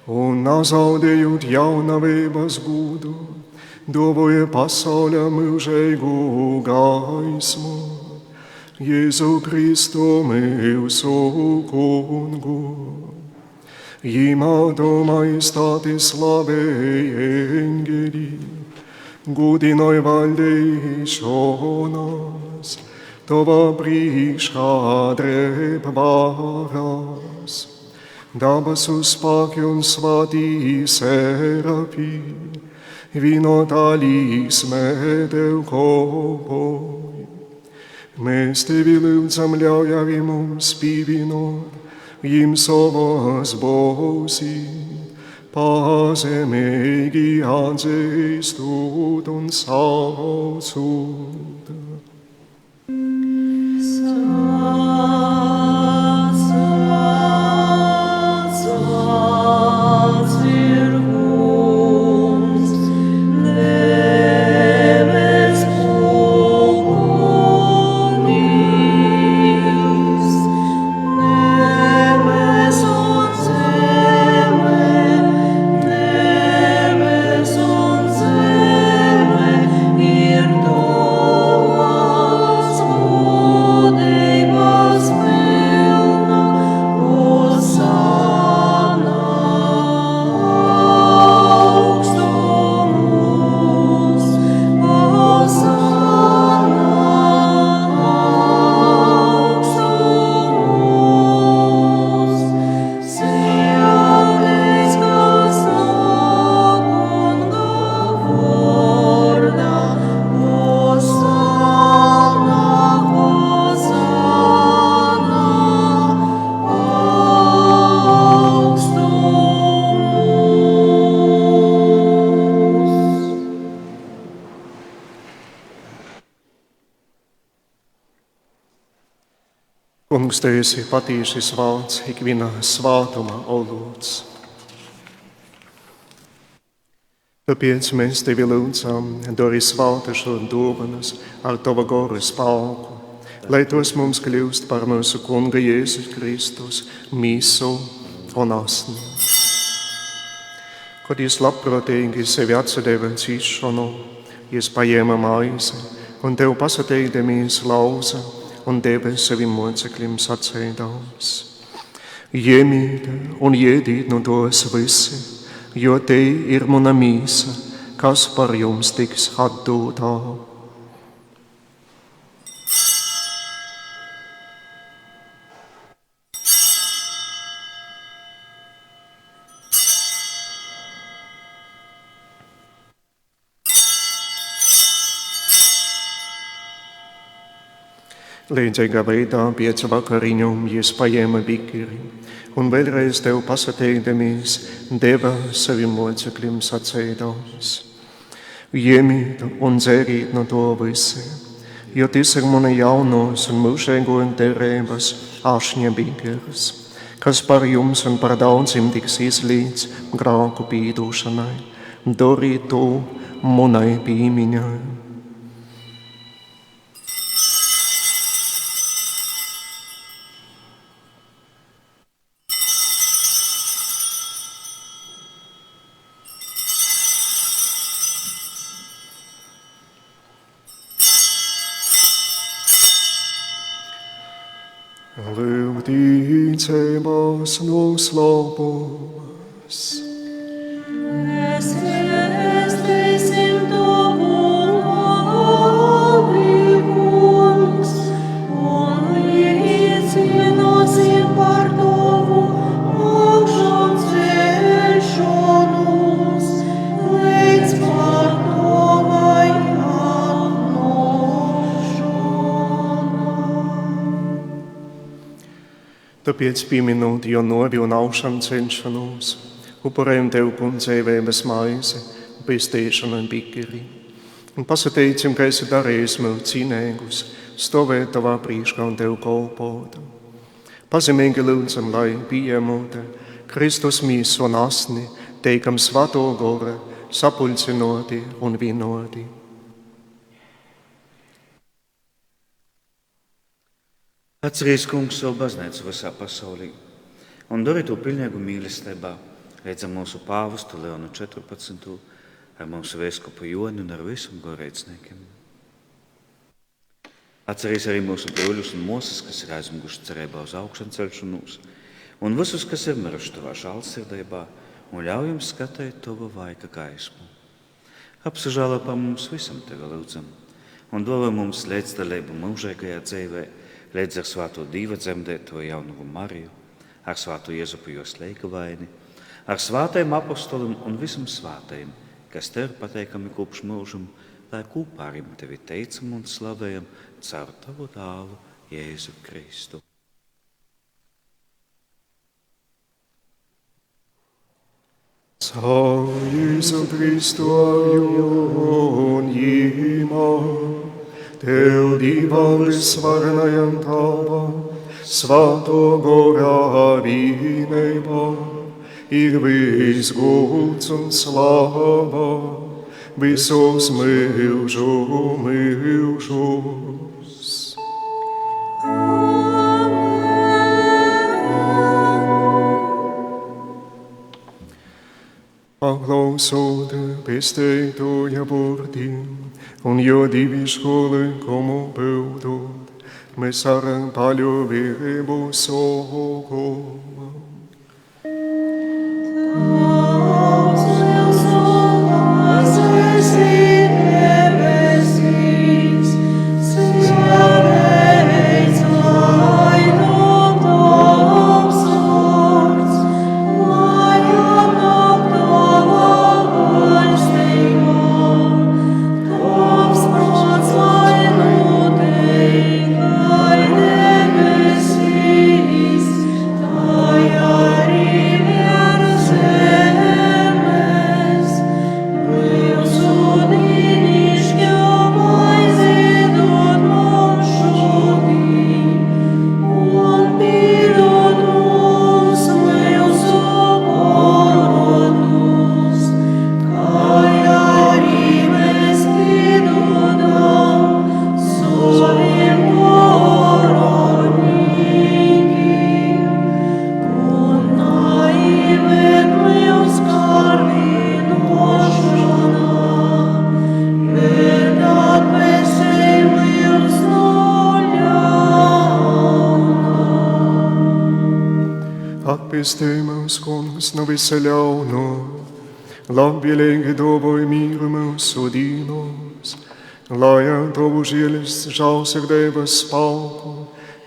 Un nezaudējot jaunavības gūdu, dovoja pasaulē mūžīgu gaismu. Jēzu Kristu mūsu kungu. Jīmātu majestāti slavēja eņģeļi, gudinoja valdīšanas, Tava priekšā drēb varas. Dabasu spēki un svētī serapi, vienotā līksmē Tev kalpoja. Mēs Tevi lūdzam, ļauj arī mums pievienot viņiem savas balsis, pazemīgi atzīstot un saucot. Kungs, Tu esi patīši svēts, ikviena svētuma olūts. Tāpēc mēs Tevi lūdzam, dari svētašu dāvanas ar Tava garu spēku, lai tos mums kļūst par mūsu Kunga Jēzus Kristus mīsu un asni. Kad Jis labprātīgi sevi atsadeva cīšanu, Jis paņēma maizi un Tev pasateikdamies lauza un deva saviem mocekļiem sacīdams: Ņemiet un ēdiet no tos visi, jo te ir mana mīsa, kas par jums tiks atdotā. Līdzīgā veidā pēc vakariņām Jis paņēma bikeri un vēlreiz Tev pasateikdamies deva saviem mocekļiem sacīdams: Ņemiet un dzeriet no to visi, jo tas ir mana jaunos un mūžīgo derības ašņa bikeris, kas par jums un par daudziem tiks izlīdz grēku piedošanai. Dariet to manai piemiņai. Lūdīcēmās noslēpumas. Mēs ēstīsim Tavu vārdu, Kungs, un liecināsim par Tavu augšām celšanu. Tāpēc pieminot jau novi un aušanu cenšanos, upurējam Tev, Kungs, dzīvības maizi, pestīšanu un pikiri. Un pasateicam, ka esi darījis mūs cienīgus, stāvēt Tavā priekšā un Tev kalpot. Pazemīgi lūdzam, lai pieņemot Kristus mīsu un asni, teikam svēto goru, sapulcinoti un vienoti. Atceries, Kungs, savu baznīcu visā pasaulī un dari to pilnīgu mīlestībā, līdz mūsu pāvestu Leonu 14. ar mūsu vēskupu Joni un ar visiem garīdzniekiem. Atceries arī mūsu brūļus un mūsas, kas ir aizmuguši cerībā uz augšanu celšanos, un visus, kas ir miruši Tavā žēlsirdībā, un ļauj jums skatīt Tavu vaika gaismu. Apsažālo par mums visam Tevi lūdzam, un dod mums līdzdalību mūžīgajā dzīvē, līdz ar Svēto Dieva dzemdēto jaunumu Mariju, ar Svēto Jēzupu jos leikavaini, ar svātajiem apostoliem un visam svātajiem, kas Tev ir pateikami kopš mūžam, lai kopā ar Tevi teicam un slavējam caur Tavu dālu Jēzu Kristu. Caur Jēzu Kristu jaunībā, Tev Dieva visvarenajam Tēvam, Svēto Gara vienībā, ir viss gods un slava, visos mūžu mūžos. Paklausot pestētoja vārdiem un jo dievišķo likumu pildot, mēs ar paļāvību sākam. Atpestī mūs, Kungs, no visa ļauna, labvēlīgi dāvāj mieru mūsu dienās, lai ar Tavu žēlsirdības spēku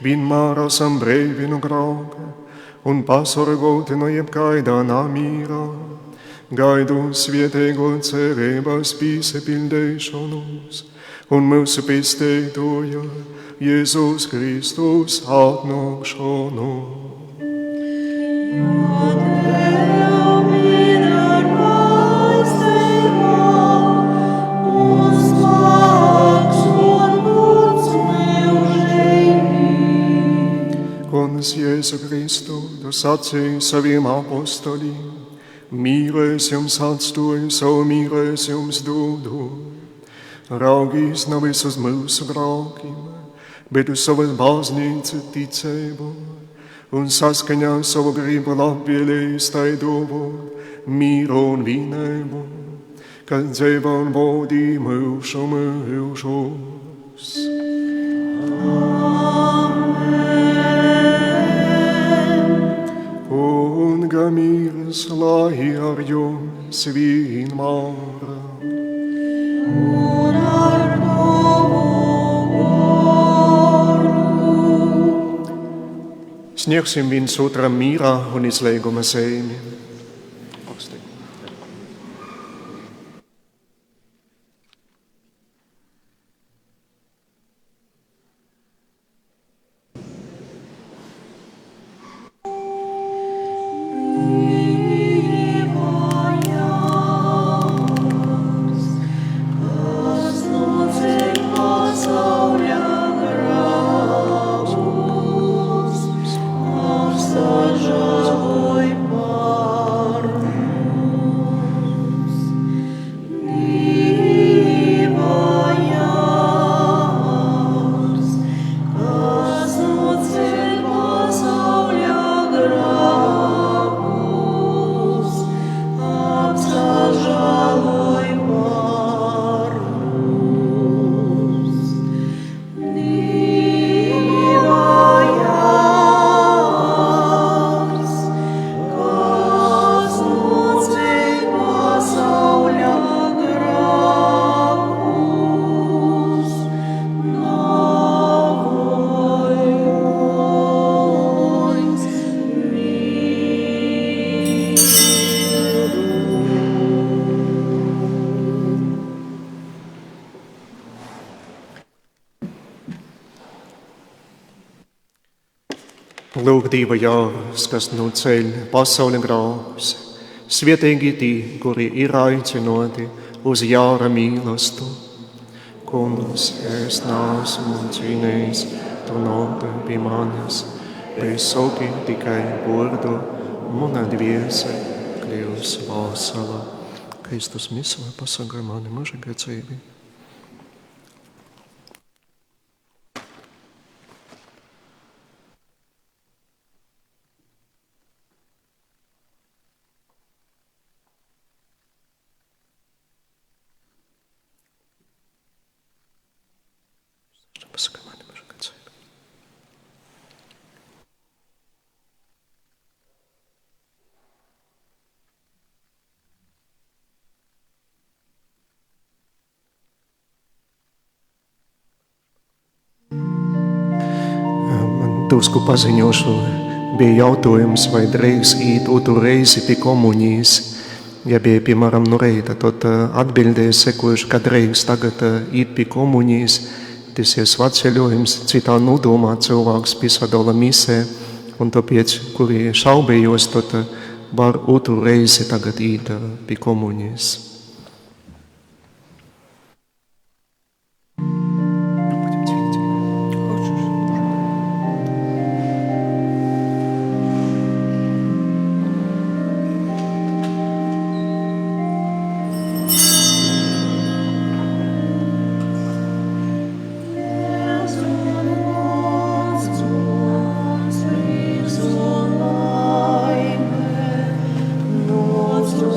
vienmēr esam brīvi no grēka un pasargāti no jebkāda nemīra, gaidot svētīgo cerības piesipildīšanos un mūsu pestītāja Jēzus Kristus atnākšanu. Kungs Jēzu Kristu, Tu sacīji saviem apostoliem, mīlēs jums atstāju, savu mīlēs jums dodu. Raugīs nav uz mūsu grēkiem, bet uz savas baznīcas ticību, un saskaņā savu gribu labvēlējis tai dāvāt mīru un vienību, kas dzīvo un baudī mūžu mūžos. Kunga mīres, lai ar jums vienmēr. Un ar Tavu garu. Sniegsim viens otram mīrā un izlīguma zīmi. Lūk, Dieva jārus, kas nu ceļ pasauli grābs. Svietīgi tī, kuri ir aicinoti uz jāra mīlestību. Kungs, es neesmu cīnījis, tu nāc pie manis, bet saki tikai vārdu, mana dvēsele kļūs vesela. Kristus misē pasargā mani mūžīgai dzīvībai. Pasargā mani mūžīgai dzīvībai. Drusku paziņošu, bija jautājums, vai drīz īt otru reizi pie komunijas. Ja bija, piemēram, no reita, tad atbildēja sekojuši, ka drīz tagad īt pie komunijas. Tas ir svaceļojums, citā nodomā cilvēks piesadaula misē, un tāpēc, kuri šaubējos, tad var otru reizi tagad īt pie komunijas. Nostrum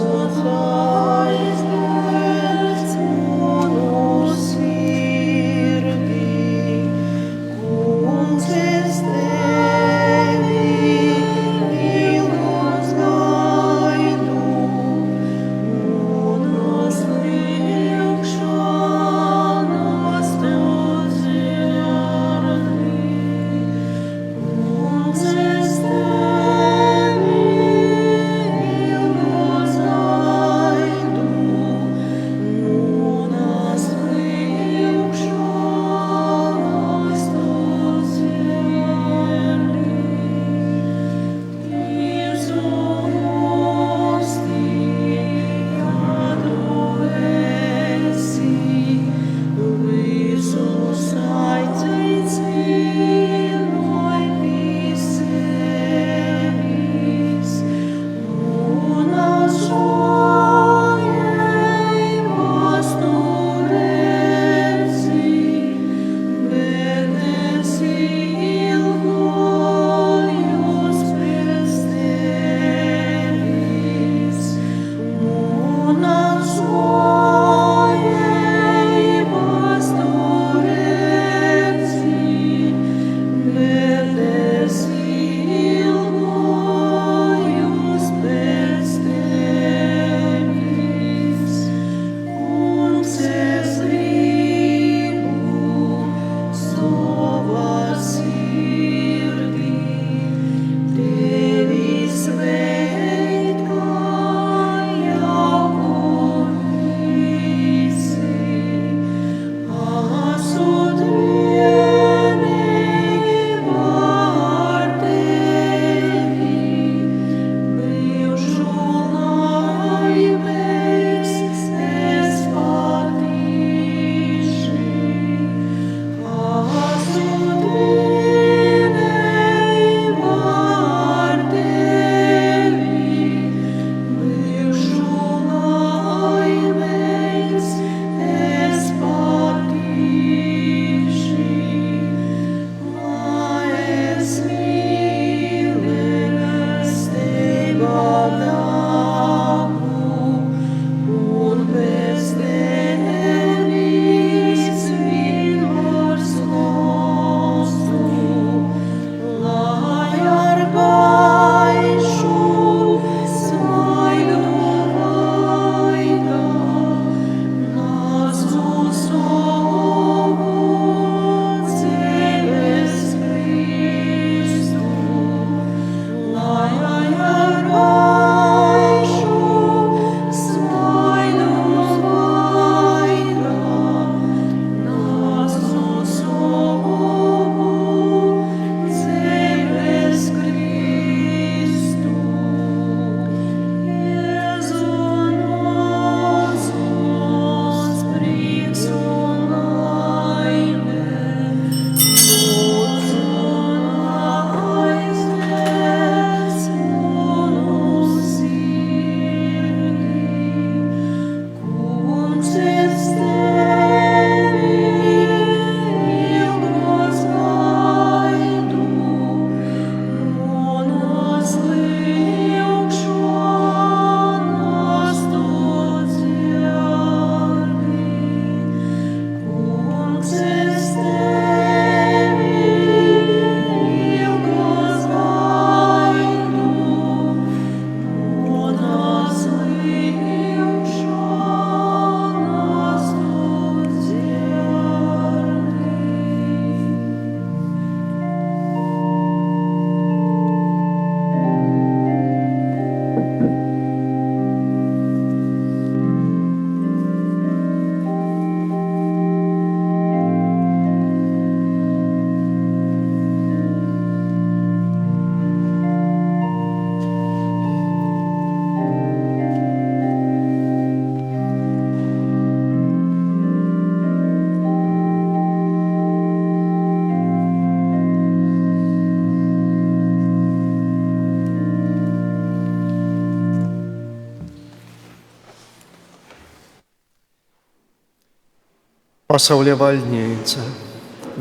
Pasaules valdniece,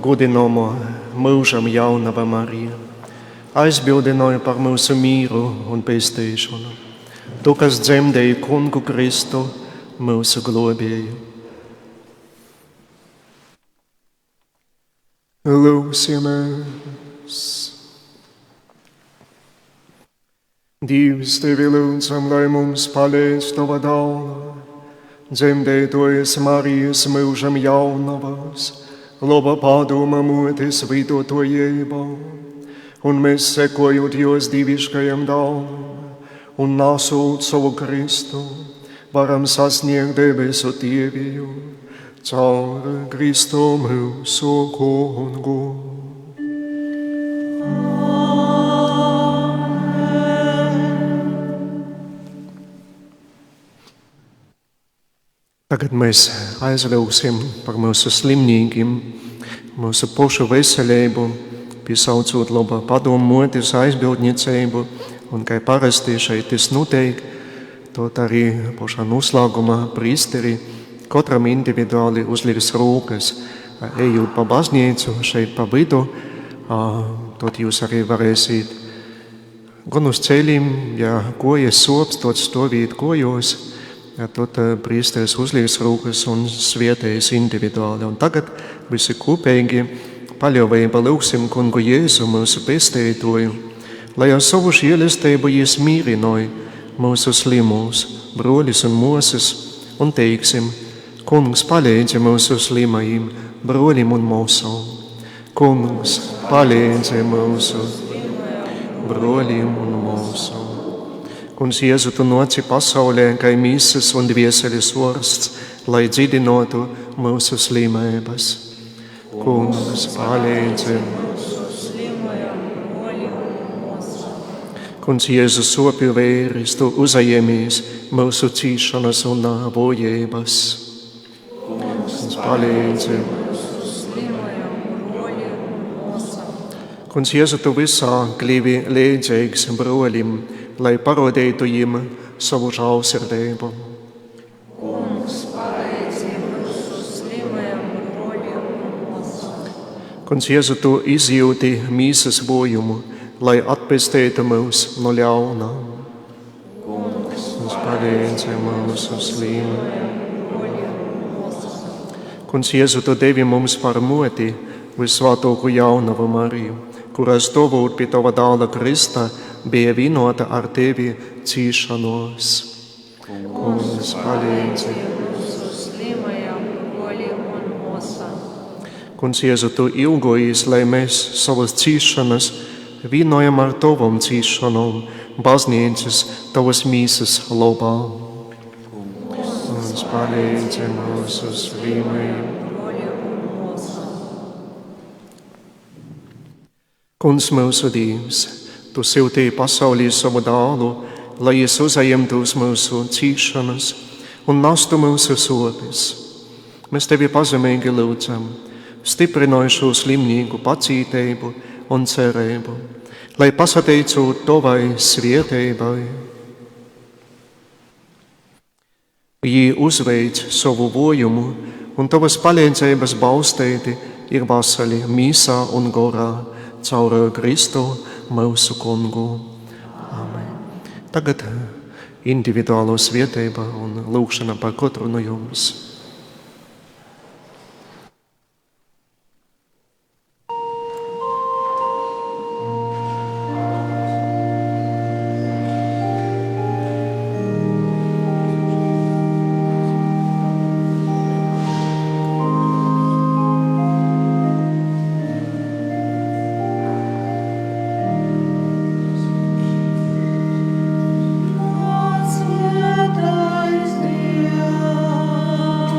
godināmo mūžam jaunava Marija, aizbildināja par mūsu mīru un pestīšanu. Tu, kas dzemdēji kungu Kristu, mūsu globēju. Lūksimies! Dievs, tevi lūdzam, lai mums palīdz tava dāvana, dzemdētojas Marijas mūžam jaunavas, laba padoma motes vidotojībā, un mēs sekojot jos diviškajam dāvanam un nesot savu Kristu, varam sasniegt debesu Tēviju caur Kristu mūsu kungu. Tagad mēs aizlūgsim par mūsu slimniekiem, mūsu pašu veselību, piesaucot labā padomu motes aizbildniecību, un kā parasti šeit tas notiek, tot arī pašā noslēgumā priesteri katram individuāli uzliks rokas, ejot pa baznīcu šeit pa vidu, tot jūs arī varēsiet gan uz ceļiem, ja kojas sops, tot stovīt kojos, tad priesteris uzliks rokas un svietējas individuāli. Un tagad visi kopīgi paļāvībā lūgsim kungu Jēzu, mūsu pestītoju, lai ar savu žēlastību Jēs mīrināja mūsu slimus, broļus un mūsas, un teiksim: Kungs, palīdzi mūsu slimajiem broļiem un mūsām. Kungs, palīdzi mūsu broļiem un mūsām. Kungs, Jēzu, tu noci pasaulē, kā mīsas un dvieseles orsts, lai dziedinātu mūsu slimības. Kungs, palīdzi. Kungs, Jēzu, sopju vēris, tu uzajēmies mūsu cīšanas un vojības. Kungs, palīdzi. Kungs, Jēzu, tu visā klivi līdzīgs broļiem, lai parodītu viņiem savu žēlsirdību. Kungs, palīdzi mūsu slimajam broļiem un mūsam. Kungs, Jēzu, tu izjūti mīsas bojumu, lai atpestītu mūs no ļaunā. Kungs, palīdzi mūsu slimajam broļiem un mūsam. Kungs, Jēzu, tu devi mums par moti visvētāko jaunavu Mariju, kuras stāvot pie tava dēla Krista bija vienota ar tevi cīšanos. Kungs, palīdzi mūsu slimajam broļiem un mūsam. Kungs, Jēzu, tu ilgojies, lai mēs savas cīšanas vienojam ar tavam cīšanām, baznīcas, tavas mīsas labā. Kungs, palīdzi mūsu slimajiem. Kungs, mūsu Dievs, tu siltīji pasaulī savu dālu, lai es uzajemtos mūsu cīšanas un nastu mūsu sopes. Mēs tevi pazemīgi lūdzam, stiprināj šo slimnieku pacītību un cerību, lai pasateicot tavai svētībai. Viņi uzveic savu vojumu un tavas palīdzības balstīti ir vasali mīsā un gorā, caur Kristu mūsu kungu. Amen. Tagad individuālo svētība un lūgšana par katru no jums. Svētais Dievs,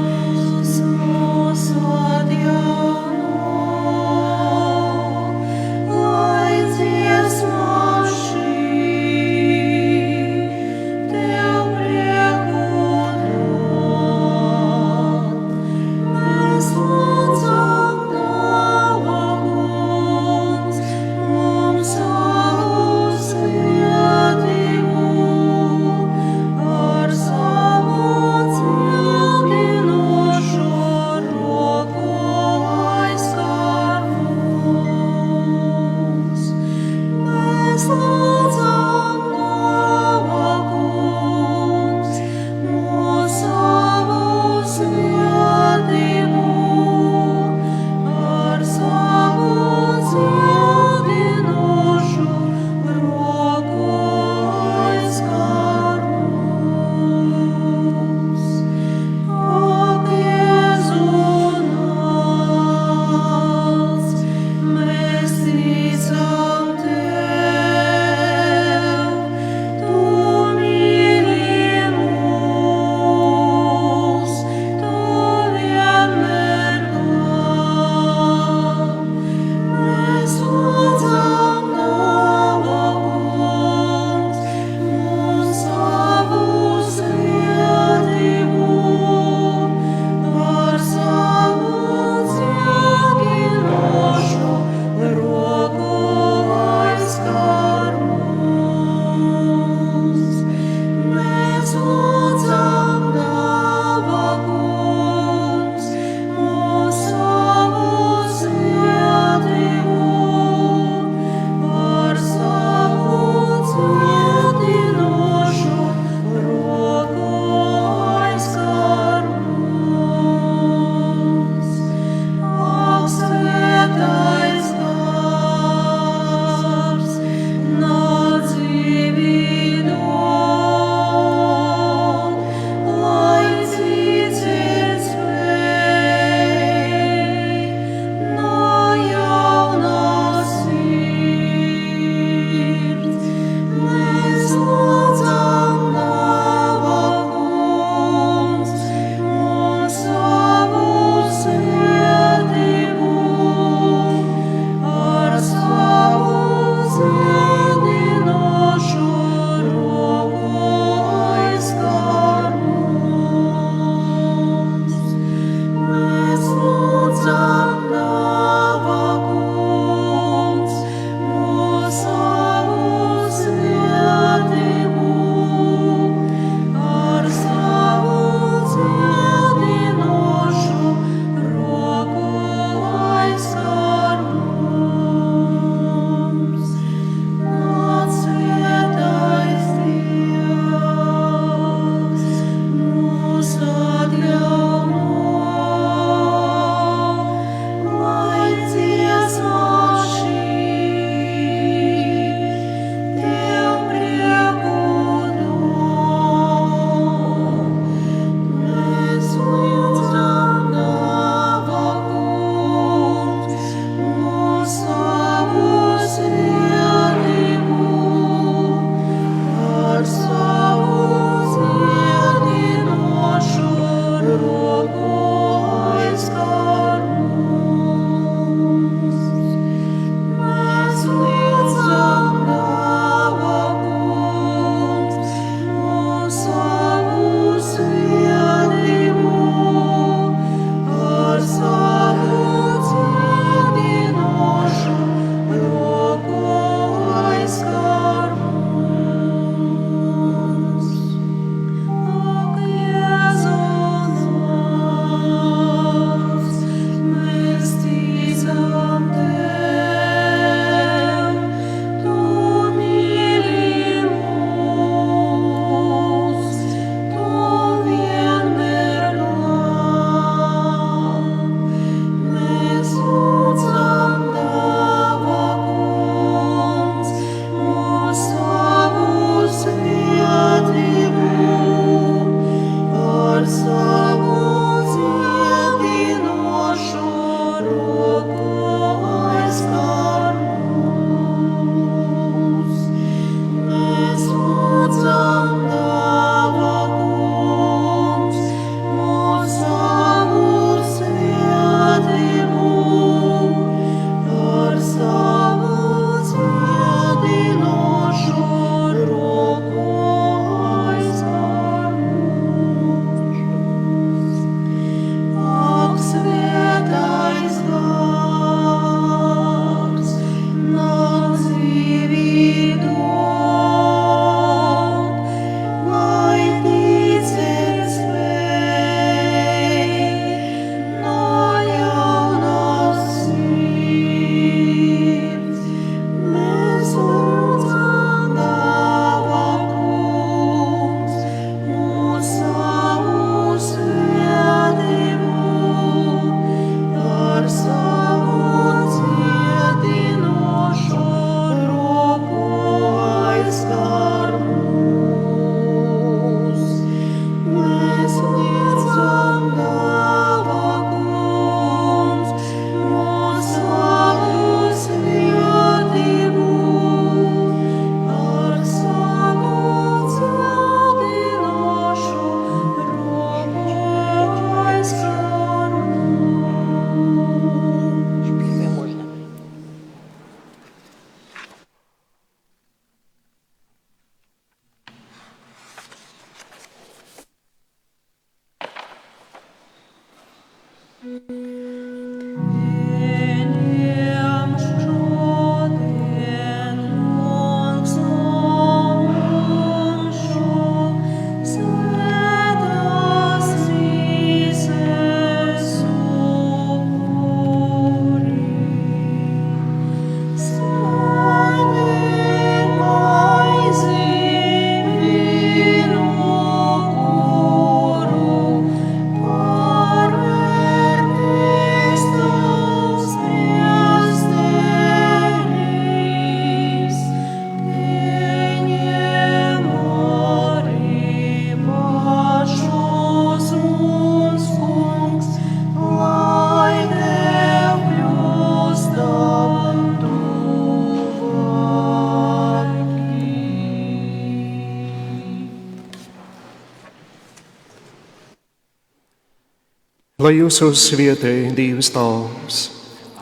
Lai jūsu svētī Dievs Tēvs,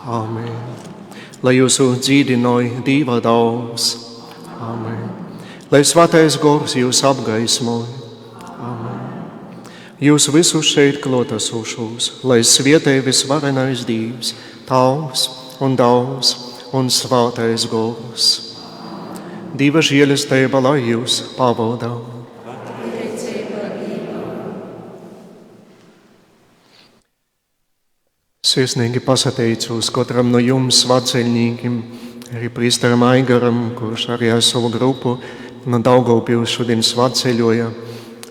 Āmen. Lai jūsu dzīdināja Dieva Dēls, Āmen. Lai svētais gors jūs apgaismoja, Āmen. Jūs visus šeit klotasošos, lai svētī visvarenais Dievs, Tēvs un Dēls un svētais gors. Dieva žēlastība, lai jūs pavada. Sirsnīgi pasateicos katram no jums svētceļniekiem, arī prīsteram Aigaram, kurš arī ar savu grupu no Daugavpils šodien svētceļoja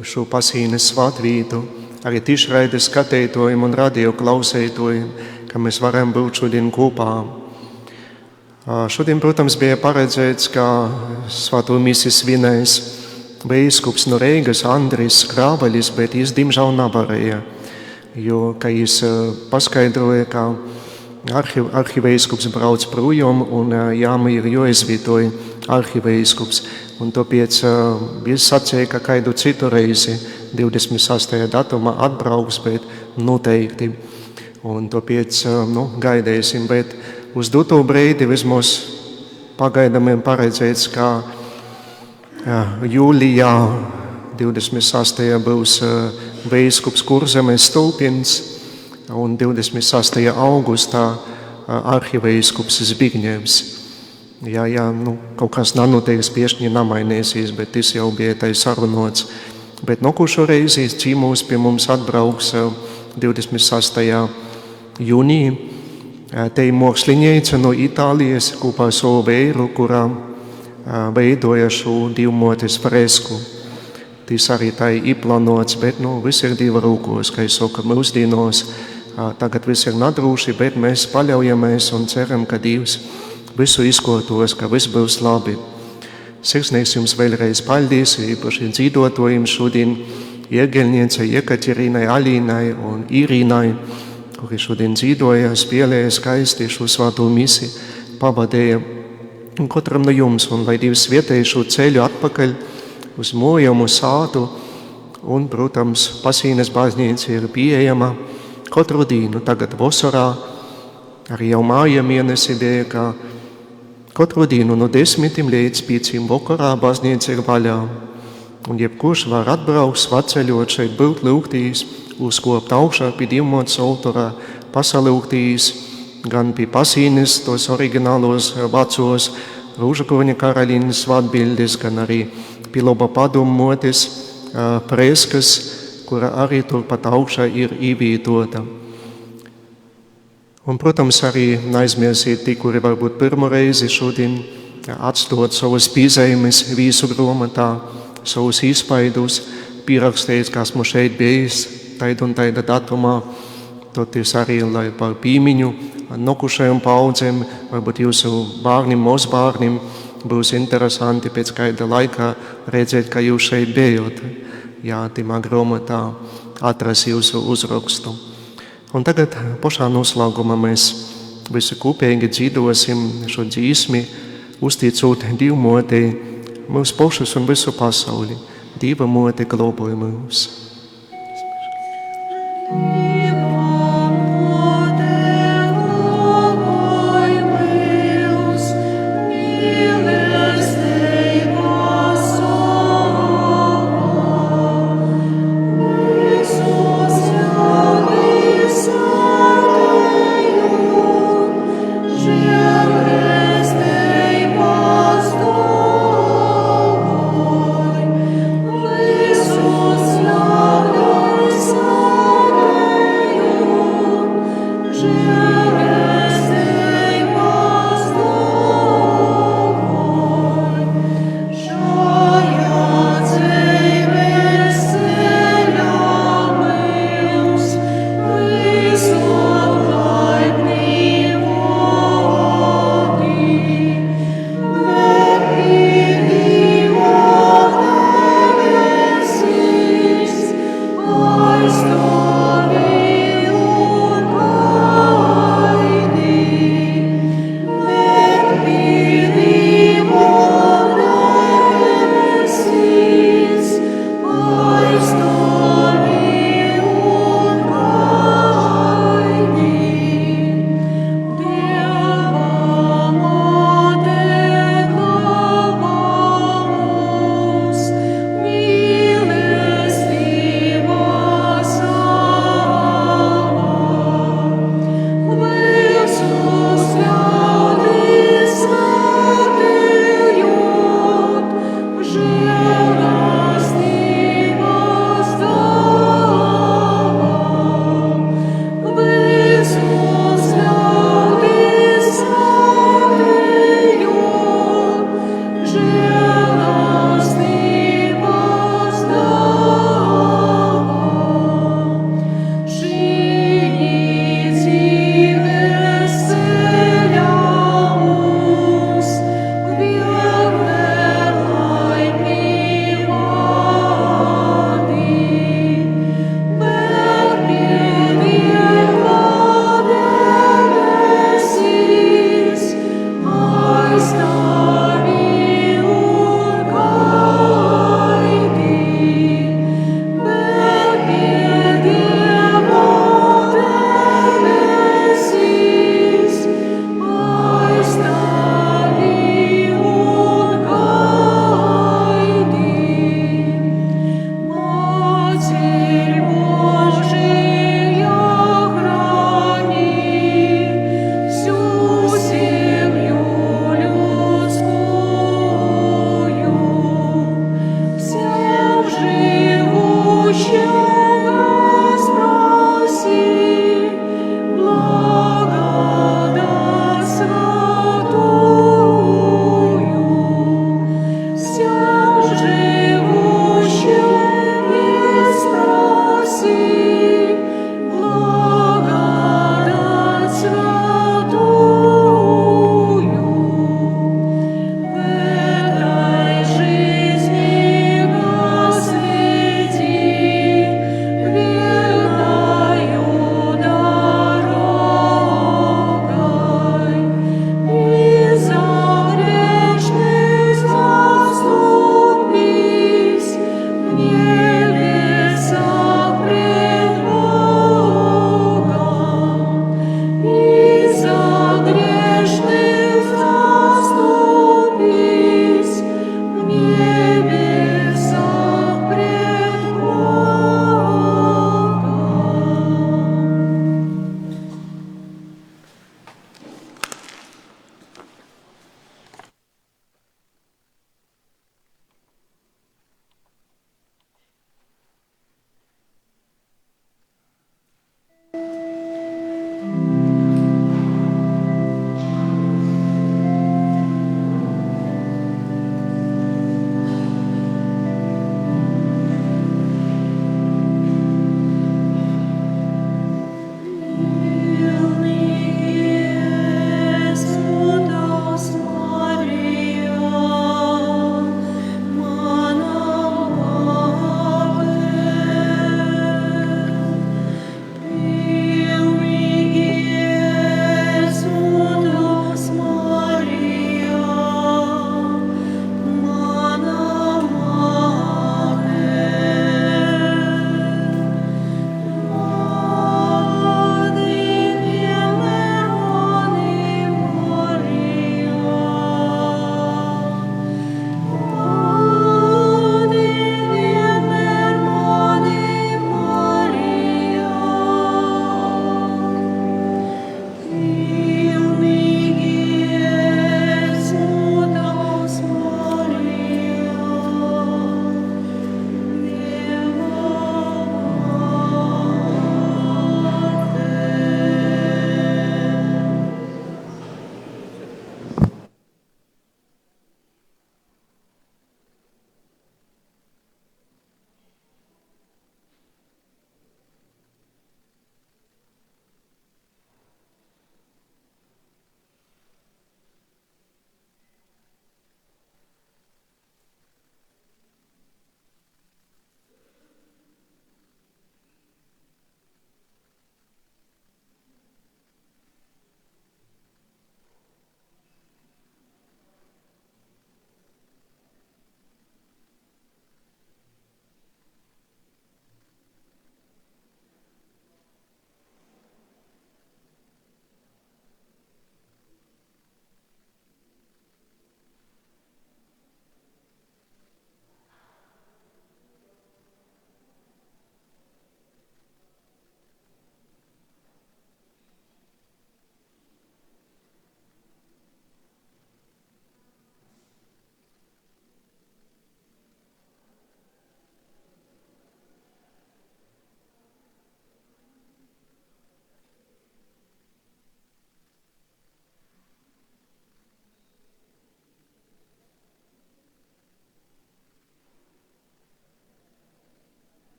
uz šo pasīnes svētvītu, arī tiešraides skatītājiem un radio klausītājiem, ka mēs varam būt šodien kopā. Šodien, protams, bija paredzēts, ka svēto misiju svinēs bīskaps no Reigas Andris Krāvaļis, bet viņš diemžēl nevarēja. Jo, kā viņš paskaidroja, ka arhiveiskops brauc projām un jāma ir jāizvietoja arhiveiskops. Un tāpēc viņš sacīja, ka kādu citu reizi 26. datumā atbrauks, bet noteikti. Un tāpēc gaidēsim, bet uz doto brīdi vismaz pagaidām paredzēts, ka jūlijā 26. būs Veiskops Kurzemes Stulpins un 26. augustā arhiveiskops Zbigņevs. Jā, kaut kas nanotieks piešķiņi namainīsies, bet tas jau bija tai sarunots. Bet nokušo reizi cīmūs pie mums atbrauks 26. jūnija. Te ir māksliniece no Itālijas kopā savu veiru, kurā veidoja šo divmotes fresku. Tas arī tā ir plānots, bet viss ir Dieva rūkos, kā es saku, mūsdienos. Tagad viss ir nadrūši, bet mēs paļaujamies un ceram, ka Dievs visu izkotos, ka viss būs labi. Sirsnīgs jums vēlreiz paldies, īpaši dzīvotājiem šodien, iegeļniecei Jekaterīnai, Alīnai un Irīnai, kuri šodien dzīvoja, spēlēja skaisti šo svēto misiju, pavadīja katram no jums, un lai Dievs svētīja šo ceļu atpakaļ uz mojumu sātu, un, protams, pasīnes baznīca ir pieejama katru dienu. Tagad vasarā, arī jau māja mēnesi bija, ka katru dienu no 10 līdz 5 vakarā baznīca ir vaļā. Un jebkurš var atbraukt, svētceļot šeit, būt lūgtīs, uzkopt augšā pie divmotes altarā, pasalūgtīs, gan pie pasīnes, tos oriģinālos vecos Rūžakurņa karalīnes svētbildes, gan arī pie Loba padomotes preskas, kura arī turpat augšā ir ievietota. Un, protams, arī neaizmirsiet tie, kuri varbūt pirmo reizi šodien atstot savas piezīmes vīsu grāmatā, savus izpaidus, pierakstīt, kas mums šeit bijis, taida un taida datumā. Toties arī, lai par pīmiņu nokušajiem paudzēm, varbūt jūsu bērnim, mazbērnim, būs interesanti pēc kāda laika redzēt, ka jūs šeit bijat. Jā, timā grāmatā atrast jūsu uzrakstu. Un tagad pašā noslēgumā mēs visi kopīgi dzīvosim šo dzīsmi, uzticot divmotei mūsu pašus un visu pasauli. Dieva mote globoja mūs. So Žēl